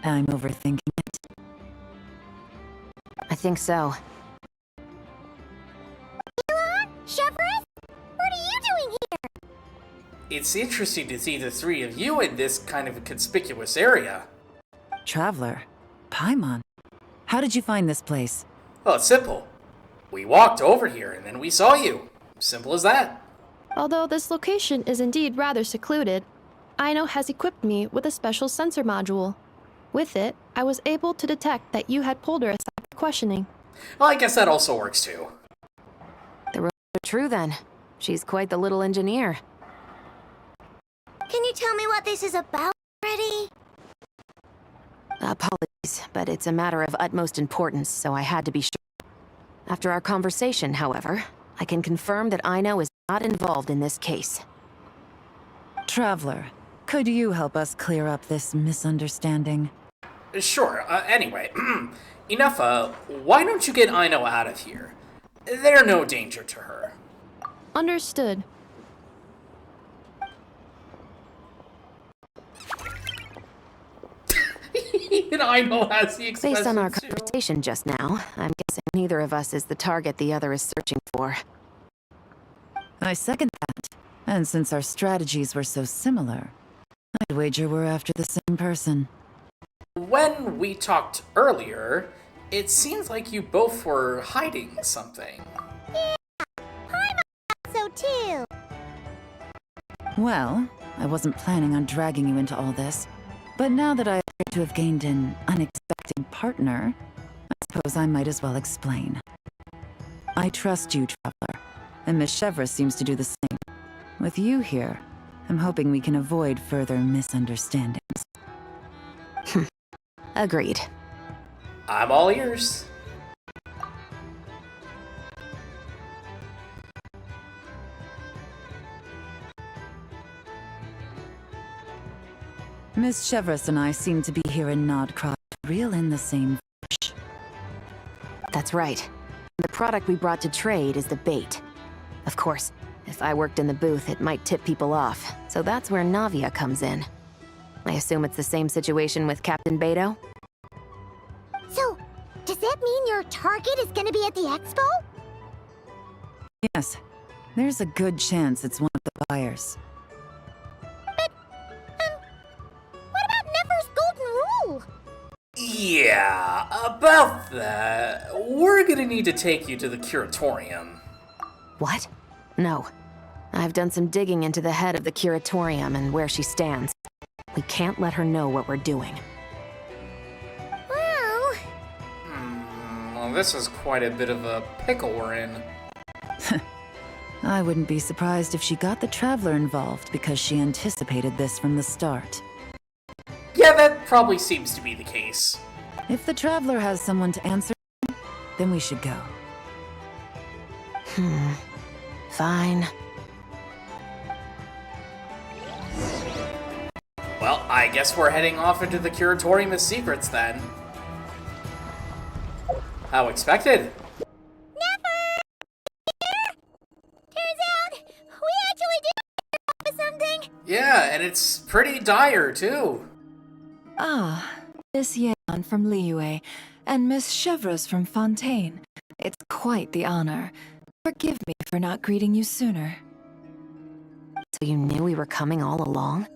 I'm overthinking it. I think so. Chevron? What are you doing here? It's interesting to see the three of you in this kind of a conspicuous area. Traveler? Paimon? How did you find this place? Well, it's simple. We walked over here and then we saw you. Simple as that. Although this location is indeed rather secluded, Aino has equipped me with a special sensor module. With it, I was able to detect that you had pulled her aside for questioning. Well, I guess that also works too. The rumors are true then. She's quite the little engineer. Can you tell me what this is about already? Apologies, but it's a matter of utmost importance, so I had to be sure. After our conversation, however, I can confirm that Aino is not involved in this case. Traveler, could you help us clear up this misunderstanding? Sure, anyway, enough, why don't you get Aino out of here? They're no danger to her. Understood. Even Aino has the expression. Based on our too. conversation just now, I'm guessing neither of us is the target the other is searching for. I second that. And since our strategies were so similar, I'd wager we're after the same person. When we talked earlier, it seems like you both were hiding something. Yeah, I'm so too. Well, I wasn't planning on dragging you into all this, but now that I appear to have gained an unexpected partner, I suppose I might as well explain. I trust you, Traveler, and Miss Chevra seems to do the same. With you here, I'm hoping we can avoid further misunderstandings. Agreed. I'm all ears. Miss Chevras and I seem to be here in Nod-Krai to reel in the same fish. That's right. The product we brought to trade is the bait. Of course, if I worked in the booth, it might tip people off, so that's where Navia comes in. I assume it's the same situation with Captain Beto? So, does that mean your target is gonna be at the expo? Yes, there's a good chance it's one of the buyers. But, what about Nefer's golden rule? Yeah, about that, we're gonna need to take you to the curatorium. What? No. I've done some digging into the head of the curatorium and where she stands. We can't let her know what we're doing. Well... Well, this is quite a bit of a pickle we're in. I wouldn't be surprised if she got the Traveler involved because she anticipated this from the start. Yeah, that probably seems to be the case. If the Traveler has someone to answer, then we should go. Fine. Well, I guess we're heading off into the Curatorium of Secrets then. How expected. Nefer! Here? Turns out, we actually did hear of something. Yeah, and it's pretty dire, too. Ah, Miss Yan from Liyue and Miss Chevres from Fontaine. It's quite the honor. Forgive me for not greeting you sooner. So you knew we were coming all along?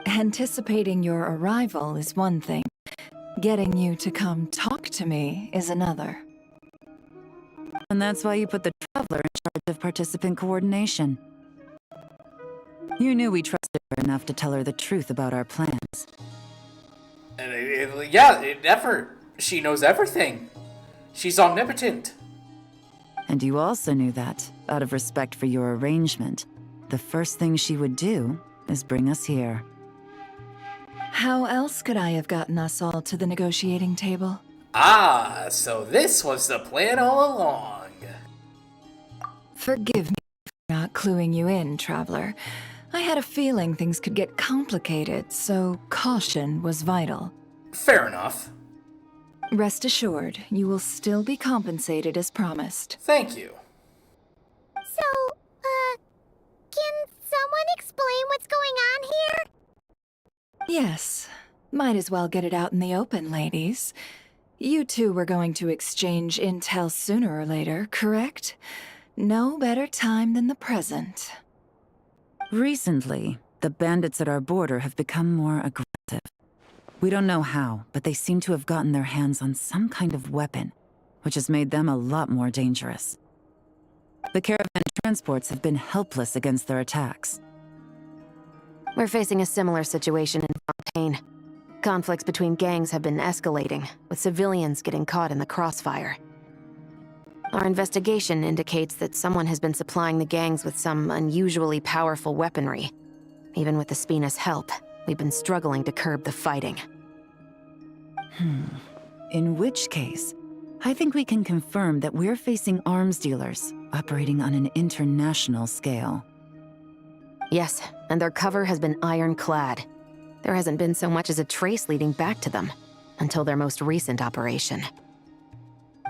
Anticipating your arrival is one thing. Getting you to come talk to me is another. And that's why you put the Traveler in charge of participant coordination. You knew we trusted her enough to tell her the truth about our plans. Yeah, Nefer. She knows everything. She's omnipotent. And you also knew that, out of respect for your arrangement, the first thing she would do is bring us here. How else could I have gotten us all to the negotiating table? Ah, so this was the plan all along. Forgive me for not cluing you in, Traveler. I had a feeling things could get complicated, so caution was vital. Fair enough. Rest assured, you will still be compensated as promised. Thank you. So, can someone explain what's going on here? Yes. Might as well get it out in the open, ladies. You two were going to exchange intel sooner or later, correct? No better time than the present. Recently, the bandits at our border have become more aggressive. We don't know how, but they seem to have gotten their hands on some kind of weapon, which has made them a lot more dangerous. The caravan transports have been helpless against their attacks. We're facing a similar situation in Fontaine. Conflicts between gangs have been escalating, with civilians getting caught in the crossfire. Our investigation indicates that someone has been supplying the gangs with some unusually powerful weaponry. Even with the Spina's help, we've been struggling to curb the fighting. In which case, I think we can confirm that we're facing arms dealers operating on an international scale. Yes, and their cover has been ironclad. There hasn't been so much as a trace leading back to them, until their most recent operation.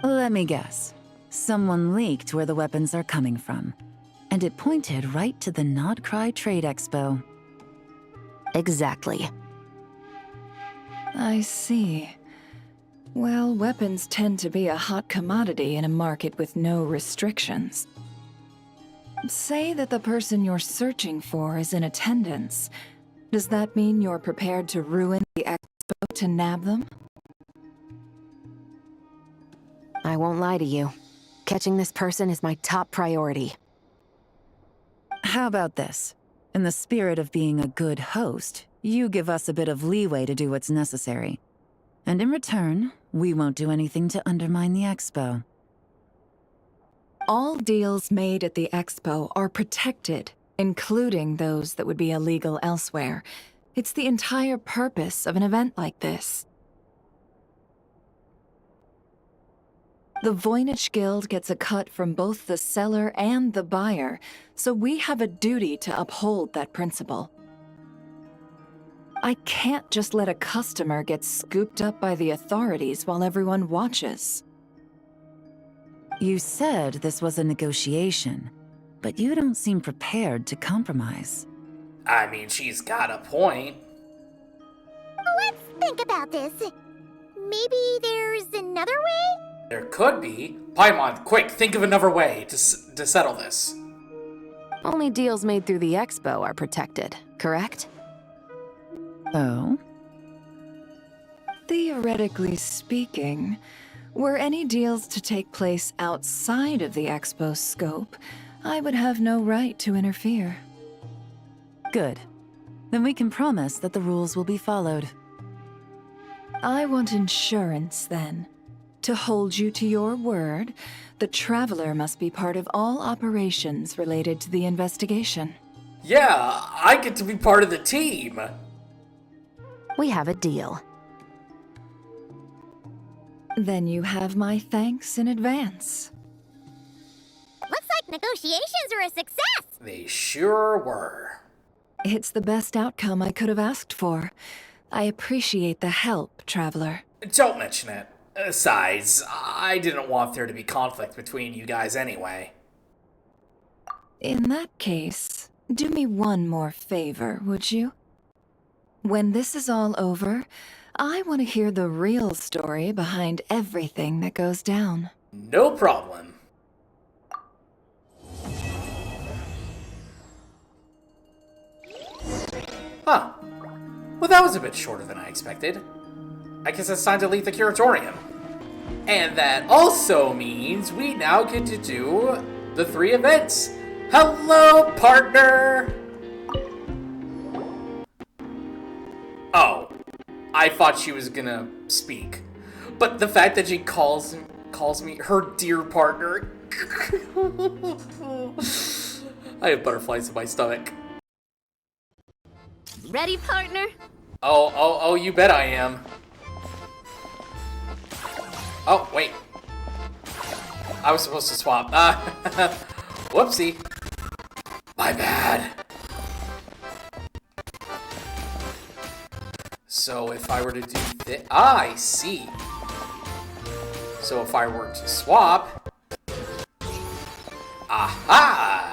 Let me guess. Someone leaked where the weapons are coming from, and it pointed right to the Nod-Krai Trade Expo. Exactly. I see. Well, weapons tend to be a hot commodity in a market with no restrictions. Say that the person you're searching for is in attendance. Does that mean you're prepared to ruin the expo to nab them? I won't lie to you. Catching this person is my top priority. How about this? In the spirit of being a good host, you give us a bit of leeway to do what's necessary. And in return, we won't do anything to undermine the expo. All deals made at the expo are protected, including those that would be illegal elsewhere. It's the entire purpose of an event like this. The Voynich Guild gets a cut from both the seller and the buyer, so we have a duty to uphold that principle. I can't just let a customer get scooped up by the authorities while everyone watches. You said this was a negotiation, but you don't seem prepared to compromise. I mean, she's got a point. Let's think about this. Maybe there's another way? There could be. Paimon, quick, think of another way to settle this. Only deals made through the expo are protected, correct? Oh? Theoretically speaking, were any deals to take place outside of the expo's scope, I would have no right to interfere. Good. Then we can promise that the rules will be followed. I want insurance, then. To hold you to your word, the Traveler must be part of all operations related to the investigation. Yeah, I get to be part of the team. We have a deal. Then you have my thanks in advance. Looks like negotiations are a success! They sure were. It's the best outcome I could have asked for. I appreciate the help, Traveler. Don't mention it. Besides, I didn't want there to be conflict between you guys anyway. In that case, do me one more favor, would you? When this is all over, I want to hear the real story behind everything that goes down. No problem. Huh. Well, that was a bit shorter than I expected. I guess it's time to leave the curatorium. And that also means we now get to do the 3 events. Hello, partner! Oh, I thought she was gonna speak. But the fact that she calls me her dear partner. I have butterflies in my stomach. Ready, partner? Oh, you bet I am. Oh, wait. I was supposed to swap. Whoopsie. My bad. So if I were to do this... I see. So if I were to swap... Aha!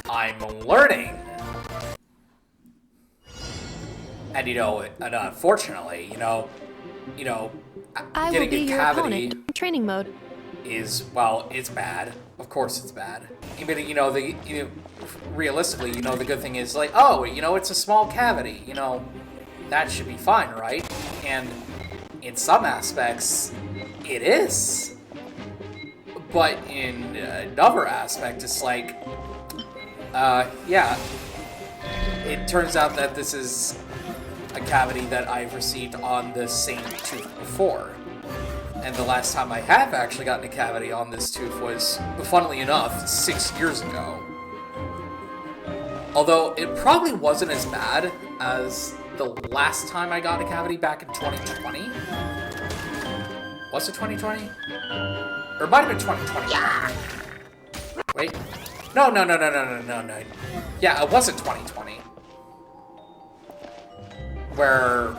I'm learning. And and unfortunately, I will getting be a your cavity opponent in training mode. is, well, it's bad. Of course it's bad. But, realistically, the good thing is, like, oh, it's a small cavity, that should be fine, right? And in some aspects, it is. But in another aspect, it's like, yeah, it turns out that this is a cavity that I've received on the same tooth before. And the last time I have actually gotten a cavity on this tooth was, funnily enough, 6 years ago. Although it probably wasn't as bad as the last time I got a cavity back in 2020. Was it 2020? Or it might have been 2020. Yeah. Wait. No. Yeah, it wasn't 2020. Where...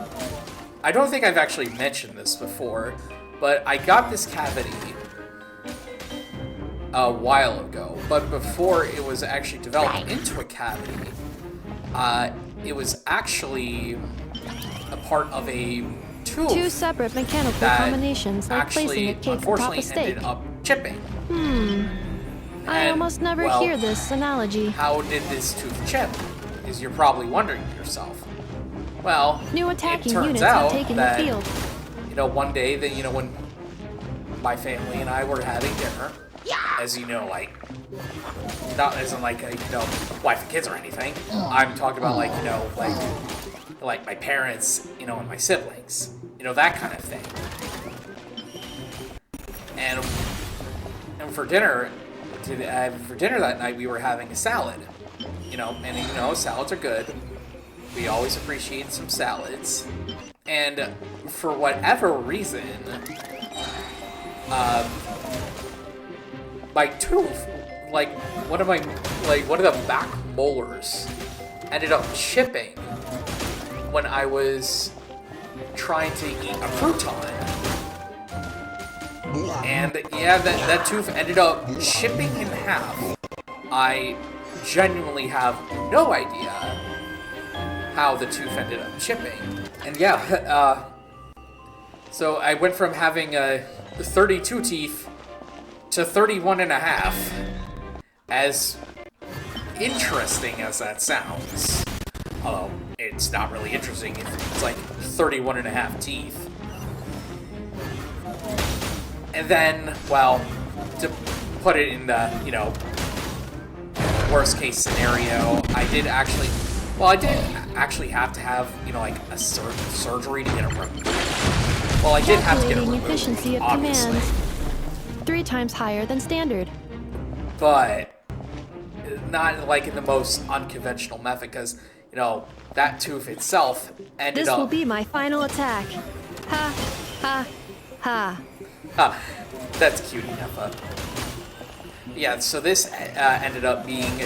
I don't think I've actually mentioned this before, but I got this cavity a while ago. But before it was actually developed into a cavity, it was actually a part of a tooth. Two separate mechanical combinations, like placing a cake atop a steak. Ended up chipping. I almost never hear this analogy. How did this tooth chip? Is you're probably wondering to yourself. Well, new attacking it turns units out have taken that, the field. One day that when my family and I were having dinner, as like, not as in like wife and kids or anything. I'm talking about like like my parents, and my siblings, that kind of thing. And for dinner that night we were having a salad, and salads are good. We always appreciate some salads. And for whatever reason, my tooth, one of the back molars ended up chipping when I was trying to eat a crouton. And yeah, that tooth ended up chipping in half. I genuinely have no idea how the tooth ended up chipping. And yeah, so I went from having 32 teeth to 31 and a half. As interesting as that sounds. Although, it's not really interesting if it's like 31 and a half teeth. And then, well, to put it in the, worst case scenario, I did actually have to have, like a surgery to get it removed. Well, I did have to get it removed, efficiency of obviously. commands. 3 times higher than standard. But not like in the most unconventional method, because, that tooth itself ended up... This will be my final attack. Ha, ha, ha. Ah, that's cute enough. Yeah, so this ended up being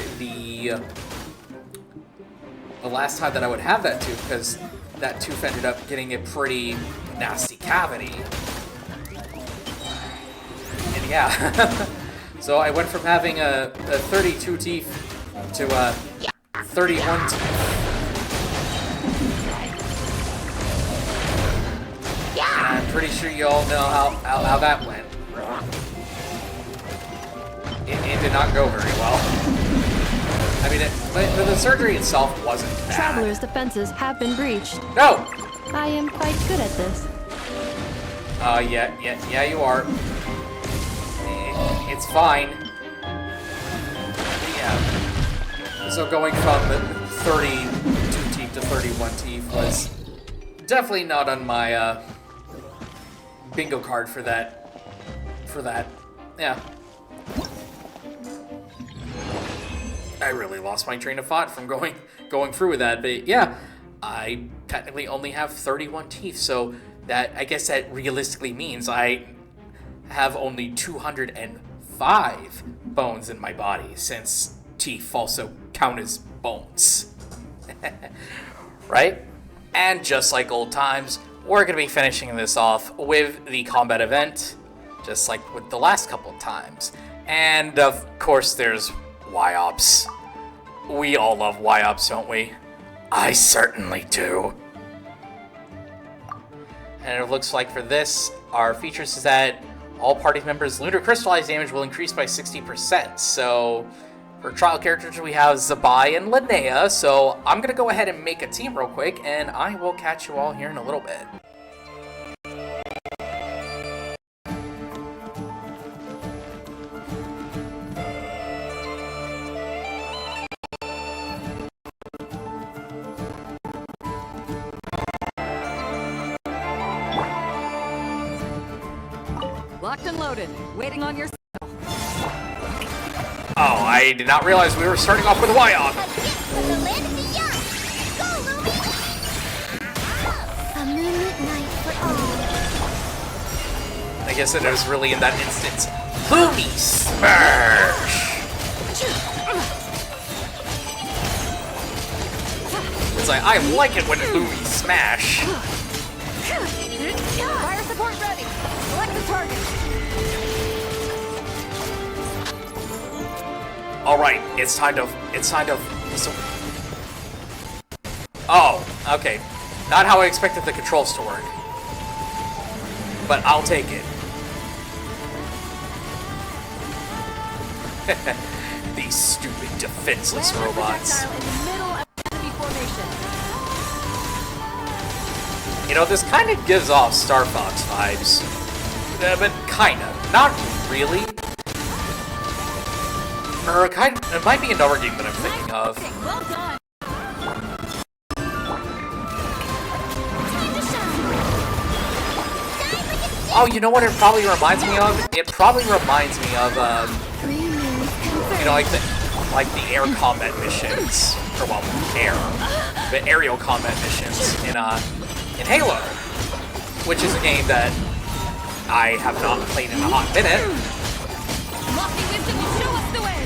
the last time that I would have that tooth, because that tooth ended up getting a pretty nasty cavity. And yeah, so I went from having a 32 teeth to 31 teeth. And I'm pretty sure you all know how that went. It did not go very well. I mean, but the surgery itself wasn't bad. Traveler's defenses have been breached. No! I am quite good at this. Yeah, you are. It's fine. Yeah. So going from the 32 teeth to 31 teeth was definitely not on my bingo card for that. Yeah. I really lost my train of thought from going through with that, but yeah, I technically only have 31 teeth, so that, I guess that realistically means I have only 205 bones in my body, since teeth also count as bones. Right? And just like old times, we're going to be finishing this off with the combat event, just like with the last couple of times. And of course there's Y-Ops. We all love Y-Ops, don't we? I certainly do. And it looks like for this, our features is that all party members' lunar crystallized damage will increase by 60%. So for trial characters, we have Zabai and Linnea. So I'm going to go ahead and make a team real quick, and I will catch you all here in a little bit. Locked and loaded, waiting on your signal. Oh, I did not realize we were starting off with a Y-Op. A moonlit night for all. I guess it was really in that instance. Lumi Smash! It's like, I like it when Lumi Smash. Fire support ready. Select the target. Alright, it's time to... Oh, okay. Not how I expected the controls to work. But I'll take it. These stupid, defenseless robots. In the middle of enemy formation. You know, this kind of gives off Star Fox vibes. But kind of. Not really. Or kind of, it might be another game that I'm thinking of. Well done. Oh, you know what it probably reminds me of? It probably reminds me of, you know, like the air combat missions, or well, the aerial combat missions in Halo, which is a game that I have not played in a hot minute. Lofty wisdom will show us the way.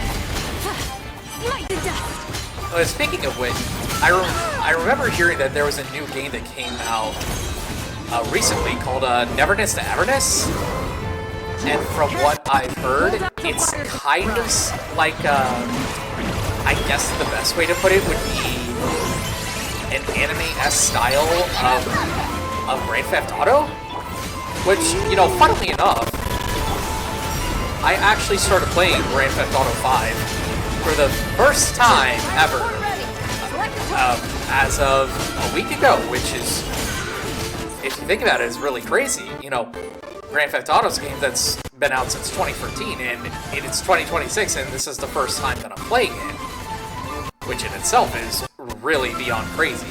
Smite the dust. Speaking of which, I remember hearing that there was a new game that came out recently called Neverness to Everness, and from what I've heard, it's kind of like, I guess the best way to put it would be an anime-esque style of Grand Theft Auto, which, you know, funnily enough, I actually started playing Grand Theft Auto 5 for the first time ever as of a week ago, which is, if you think about it, is really crazy. You know, Grand Theft Auto's a game that's been out since 2013, and it's 2026, and this is the first time that I'm playing it, which in itself is really beyond crazy.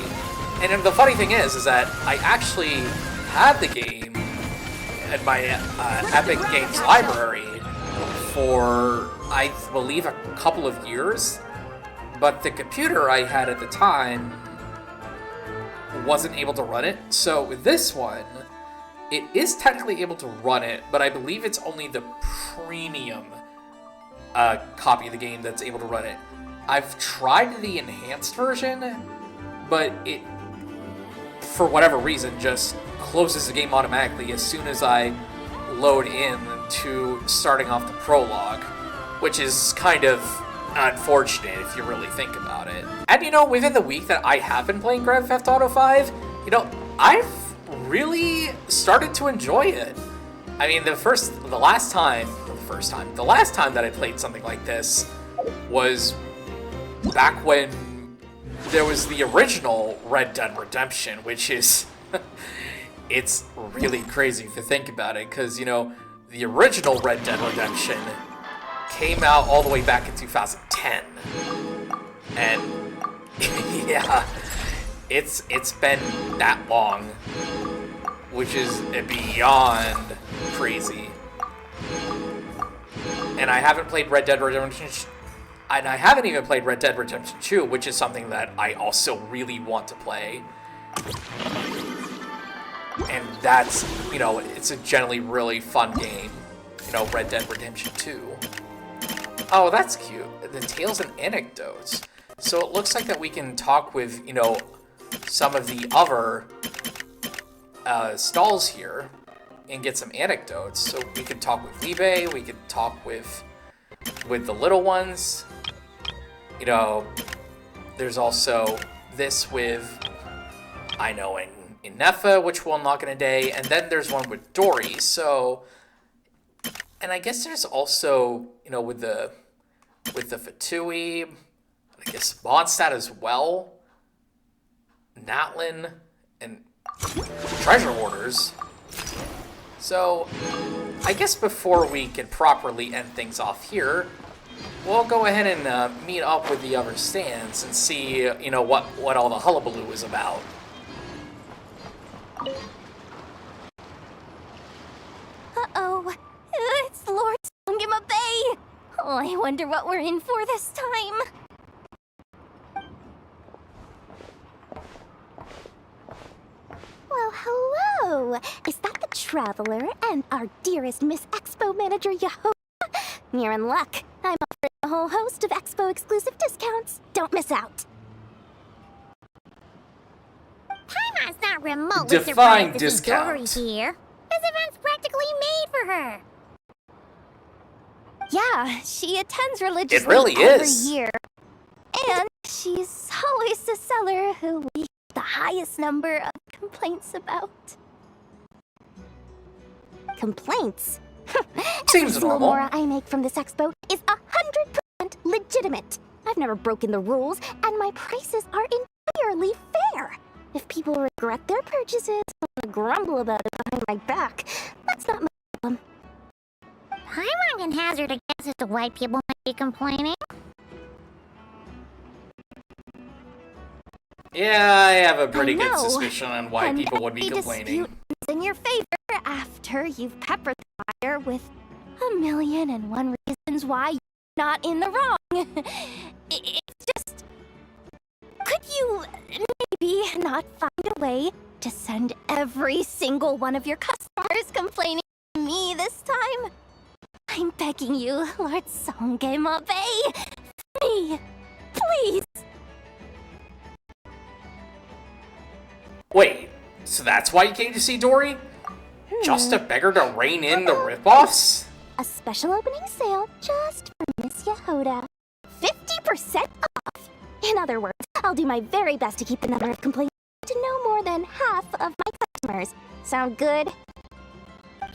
And the funny thing is that I actually had the game in my Epic Games library for, I believe, a couple of years, but the computer I had at the time wasn't able to run it. So with this one, it is technically able to run it, but I believe it's only the premium copy of the game that's able to run it. I've tried the enhanced version, but it, for whatever reason, just closes the game automatically as soon as I load in to starting off the prologue, which is kind of unfortunate if you really think about it. And you know, within the week that I have been playing Grand Theft Auto 5, you know, I've really started to enjoy it. I mean, the last time that I played something like this was back when there was the original Red Dead Redemption, which is, it's really crazy if you think about it, because, you know, the original Red Dead Redemption came out all the way back in 2010. And, yeah, it's been that long. which is beyond crazy. And I haven't played Red Dead Redemption, and I haven't even played Red Dead Redemption 2, which is something that I also really want to play. And that's, you know, it's a generally really fun game. You know, Red Dead Redemption 2. Oh, that's cute. The tales and anecdotes. So it looks like that we can talk with, you know, some of the other stalls here and get some anecdotes. So we could talk with Libe, we could talk with the little ones. You know, there's also this with, I know, in Nefa, which we'll unlock in a day, and then there's one with Dory. So, and I guess there's also, you know, with the Fatui, I guess Mondstadt as well, Natlin, and treasure hoarders. So, I guess before we can properly end things off here, we'll go ahead and meet up with the other stands and see, you know, what all the hullabaloo is about. Uh-oh. It's Lord Songima Bay! Oh, I wonder what we're in for this time. Well, hello! Is that the Traveler and our dearest Miss Expo manager, Jahoda? You're in luck. I'm offering a whole host of Expo exclusive discounts. Don't miss out. Paimon's not remotely Define surprised to see Dory discount. here. This event's practically made for her. Yeah, she attends religiously really every is. year. And she's always the seller who we get the highest number of complaints about. Complaints? Seems Every normal. Mora I make from this expo is 100% legitimate. I've never broken the rules, and my prices are entirely fair. If people regret their purchases and grumble about it behind my back, that's not my problem. Paimon can hazard a guess as to why people might be complaining. Yeah, I have a pretty I good know. suspicion on why And people would be any complaining. dispute is in your favor after you've peppered the fire with 1,000,001 reasons why you're not in the wrong. It's just... Could you maybe not find a way to send every single one of your customers complaining to me this time? I'm begging you, Lord Songema Bay. Me, please. Wait, so that's why you came to see Dory? Just to beg her to rein in the ripoffs? A special opening sale just for Miss Jahoda. 50% off! In other words, I'll do my very best to keep the number of complaints to no more than half of my customers. Sound good?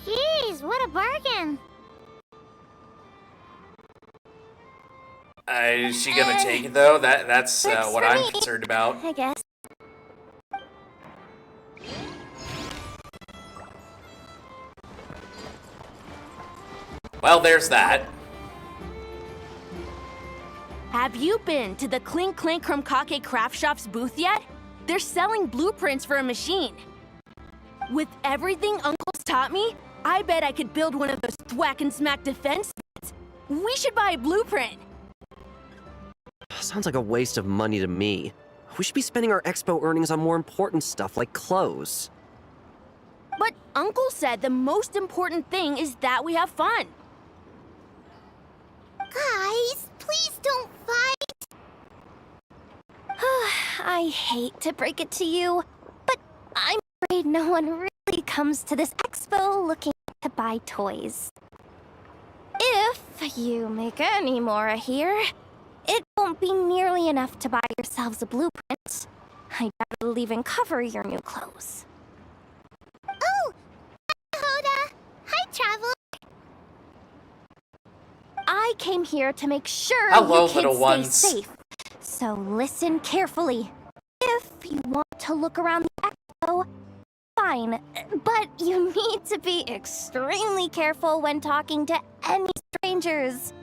Jeez, what a bargain. Is she gonna take it though? That's Works what for I'm me, concerned about. I guess. Well, there's that. Have you been to the Clink Clink Krumkake Craft Shop's booth yet? They're selling blueprints for a machine. With everything Uncle's taught me, I bet I could build one of those thwack and smack defense sets. We should buy a blueprint. Sounds like a waste of money to me. We should be spending our expo earnings on more important stuff like clothes. But Uncle said the most important thing is that we have fun. Guys, please don't fight. I hate to break it to you, but I'm afraid no one really comes to this expo looking to buy toys. If you make any more here, it won't be nearly enough to buy yourselves a blueprint. I doubt it'll even cover your new clothes. Oh! Hi, Jahoda! Hi, Traveler! I came here to make sure Hello, you kids little stay ones. safe. So listen carefully. If you want to look around the expo, fine. But you need to be extremely careful when talking to any strangers.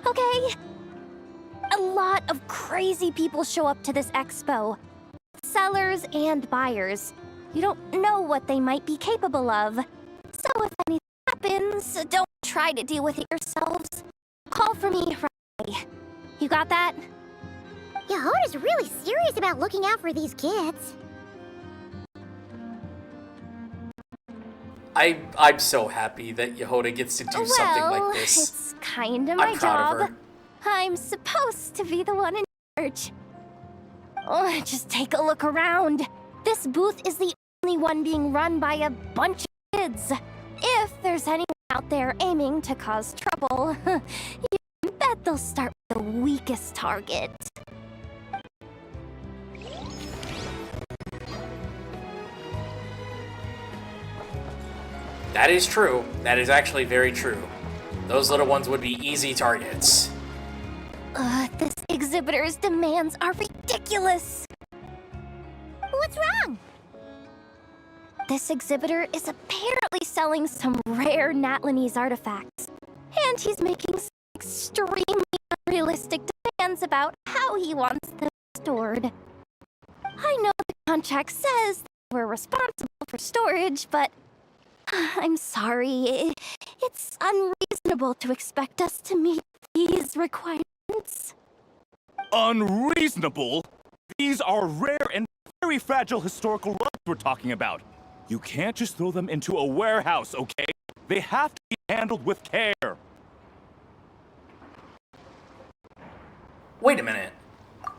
Okay? A lot of crazy people show up to this expo. Sellers and buyers. You don't know what they might be capable of. So if anything happens, don't try to deal with it yourselves. Call for me right away. You got that? Yahoda's really serious about looking out for these kids. I'm so happy that Jahoda gets to do something like this. It's kinda my I'm proud of job. her. I'm supposed to be the one in charge. Oh, just take a look around. This booth is the only one being run by a bunch of kids. If there's anyone out there aiming to cause trouble, you can bet they'll start with the weakest target. That is true. That is actually very true. Those little ones would be easy targets. This exhibitor's demands are ridiculous. What's wrong? This exhibitor is apparently selling some rare Natlanese artifacts, and he's making some extremely unrealistic demands about how he wants them stored. I know the contract says that we're responsible for storage, but I'm sorry, it's unreasonable to expect us to meet these requirements. Unreasonable? These are rare and very fragile historical relics we're talking about. You can't just throw them into a warehouse, okay? They have to be handled with care. Wait a minute.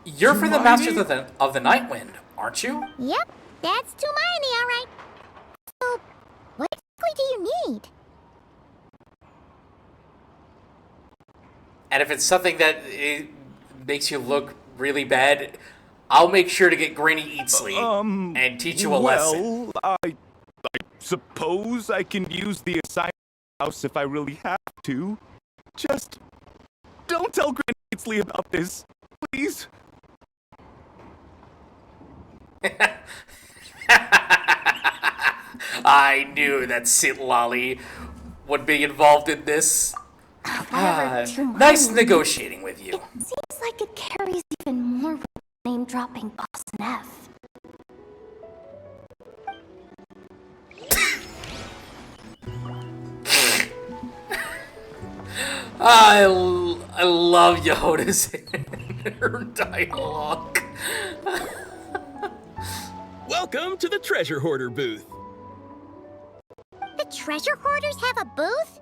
You're for the Masters of the Night Wind, aren't you? Yep, that's Hermione, all right. So, what exactly do you need? And if it's something that makes you look really bad, I'll make sure to get Granny Eatsley and teach you a lesson. Well, I suppose I can use the assignment house if I really have to. Just don't tell Granny Eatsley about this, please. I knew that Sit Lolly would be involved in this. Nice negotiating with you. It seems like it carries even more weight than name-dropping Boss Neff. I love Jahoda's her dialogue. Welcome to the Treasure Hoarder booth. The treasure hoarders have a booth?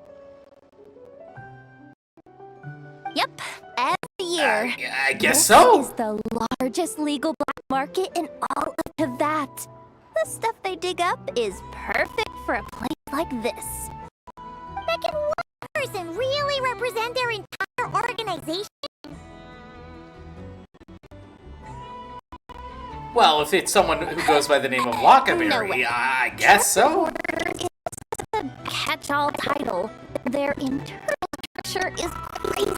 Yep, every year. I guess so. This is the largest legal black market in all of Teyvat. The stuff they dig up is perfect for a place like this. But can one person really represent their entire organization? Well, if it's someone who goes by the name of Wakaberry, I guess so. It's a catch-all title. Their internal structure is crazy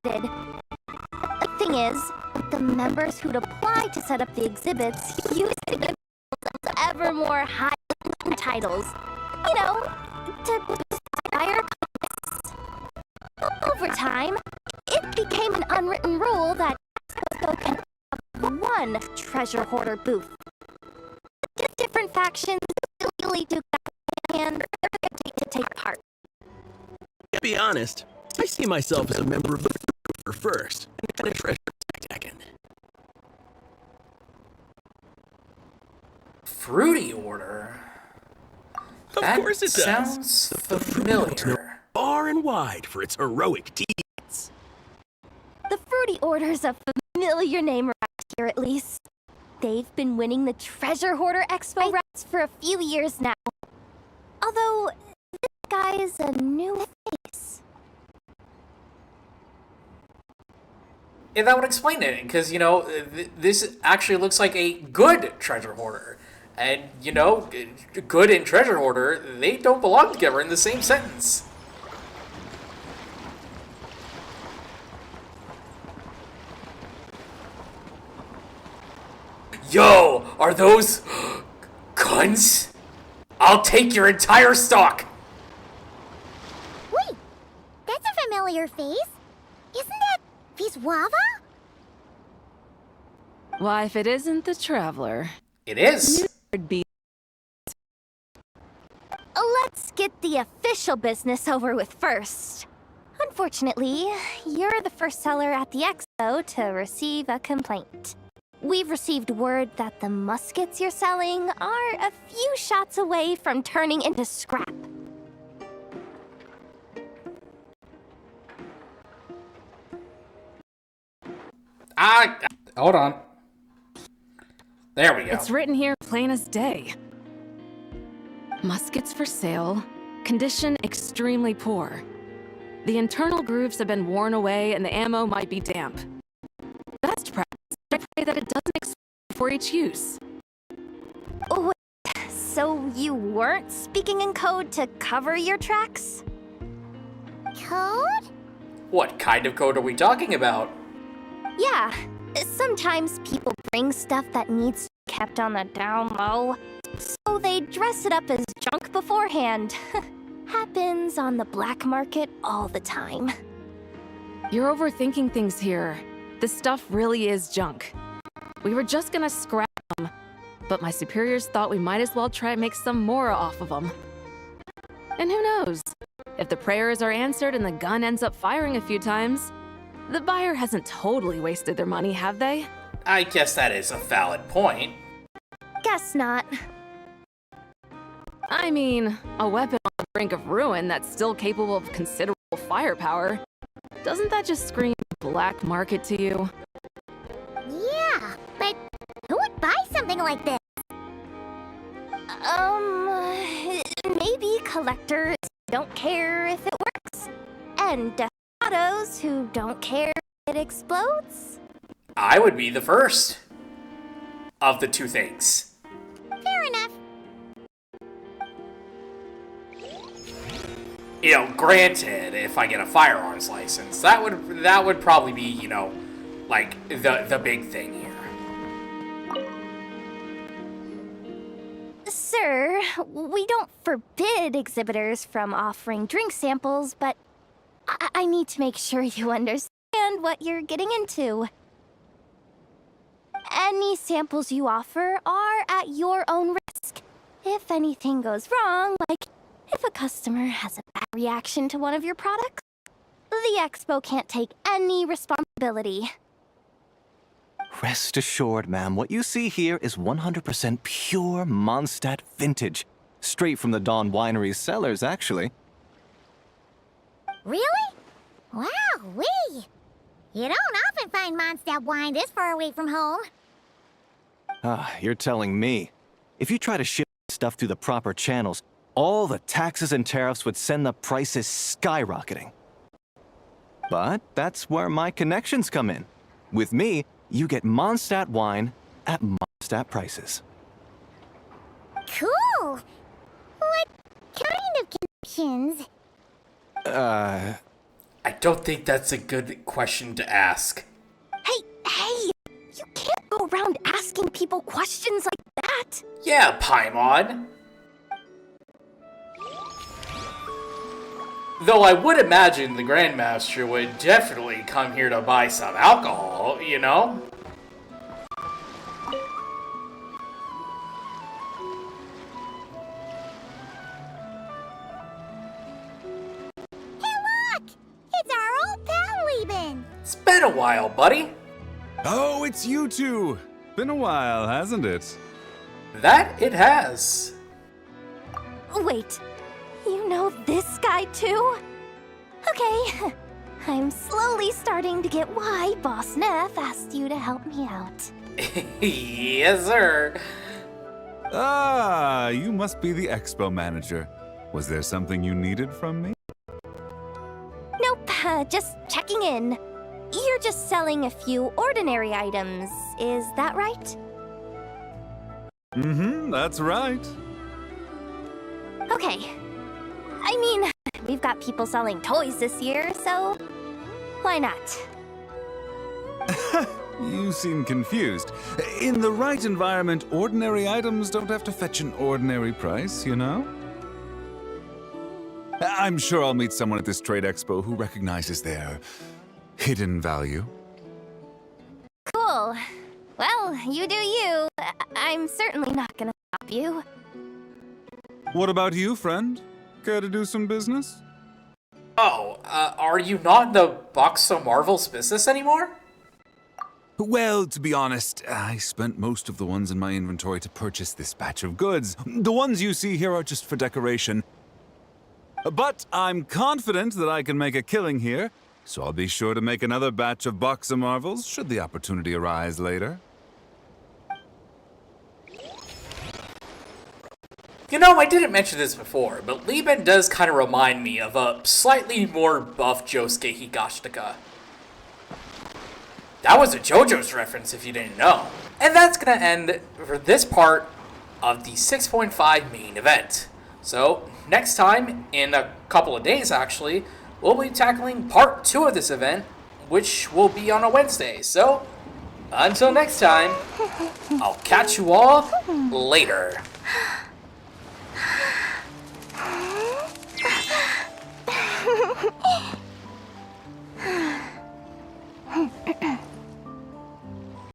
complicated. The thing is, the members who'd apply to set up the exhibits use to give themselves ever more high titles. You know, to inspire contests. Over time, it became an unwritten rule that Expo can have one treasure hoarder booth. Different factions illegally do that and to take part. To be honest, I see myself as a member of the Fruit Order first, and a treasure second. Fruity Order? Of course it does. Sounds familiar. Far and wide for its heroic deeds. The Fruity Order's a familiar name around here, at least. They've been winning the Treasure Hoarder Expo rounds for a few years now. Although, this guy is a new face. Yeah, that would explain it, because, you know, this actually looks like a good treasure hoarder. And, you know, good and treasure hoarder, they don't belong together in the same sentence. Yo, are those guns? I'll take your entire stock. Wait, that's a familiar face. Isn't that Viswava? Why, if it isn't the Traveler. It is. You'd be the official business over with first. Unfortunately, you're the first seller at the Expo to receive a complaint. We've received word that the muskets you're selling are a few shots away from turning into scrap. Hold on. There we go. It's written here plain as day. Muskets for sale. Condition extremely poor. The internal grooves have been worn away and the ammo might be damp. Best practice, I pray that it doesn't explode before each use. Oh, so you weren't speaking in code to cover your tracks? Code? What kind of code are we talking about? Yeah, sometimes people bring stuff that needs to be kept on the down low, so they dress it up as junk beforehand. Happens on the black market all the time. You're overthinking things here. This stuff really is junk. We were just gonna scrap them, but my superiors thought we might as well try and make some more off of them. And who knows? If the prayers are answered and the gun ends up firing a few times, the buyer hasn't totally wasted their money, have they? I guess that is a valid point. Guess not. I mean, a weapon on the brink of ruin that's still capable of considerable firepower. Doesn't that just scream black market to you? Yeah, but who would buy something like this? Maybe collectors who don't care if it works, and desperados who don't care if it explodes. I would be the first of the two things. Fair enough. You know, granted, if I get a firearms license, that would probably be, you know, like the big thing here. Sir, we don't forbid exhibitors from offering drink samples, but I need to make sure you understand what you're getting into. Any samples you offer are at your own risk. If anything goes wrong, like if a customer has a bad reaction to one of your products, the Expo can't take any responsibility. Rest assured, ma'am, what you see here is 100% pure Mondstadt vintage. Straight from the Dawn Winery's cellars, actually. Really? Wow-wee! You don't often find Mondstadt wine this far away from home. Ah, you're telling me. If you try to ship stuff through the proper channels, all the taxes and tariffs would send the prices skyrocketing. But that's where my connections come in. With me, you get Mondstadt wine at Mondstadt prices. Cool! What kind of connections? I don't think that's a good question to ask. Hey! You can't go around asking people questions like that! Yeah, Paimon. Though I would imagine the Grandmaster would definitely come here to buy some alcohol, you know? Hey look! It's our old pal leaving! It's been a while, buddy. Oh, it's you two! Been a while, hasn't it? That it has. Wait, you know this guy too? Okay, I'm slowly starting to get why Boss Neff asked you to help me out. Yes, sir. Ah, you must be the Expo manager. Was there something you needed from me? Nope, just checking in. You're just selling a few ordinary items, is that right? Mm-hmm, that's right. Okay. I mean, we've got people selling toys this year, so why not? You seem confused. In the right environment, ordinary items don't have to fetch an ordinary price, you know? I'm sure I'll meet someone at this trade expo who recognizes their hidden value. Cool. Well, you do you. I'm certainly not gonna stop you. What about you, friend? Care to do some business? Oh, are you not in the Box of Marvels business anymore? Well, to be honest, I spent most of the ones in my inventory to purchase this batch of goods. The ones you see here are just for decoration. But I'm confident that I can make a killing here, so I'll be sure to make another batch of Box of Marvels should the opportunity arise later. You know, I didn't mention this before, but Lieben does kind of remind me of a slightly more buff Josuke Higashitaka. That was a JoJo's reference if you didn't know. And that's going to end for this part of the 6.5 main event. So, next time, in a couple of days actually, we'll be tackling part 2 of this event, which will be on a Wednesday. So, until next time, I'll catch you all later.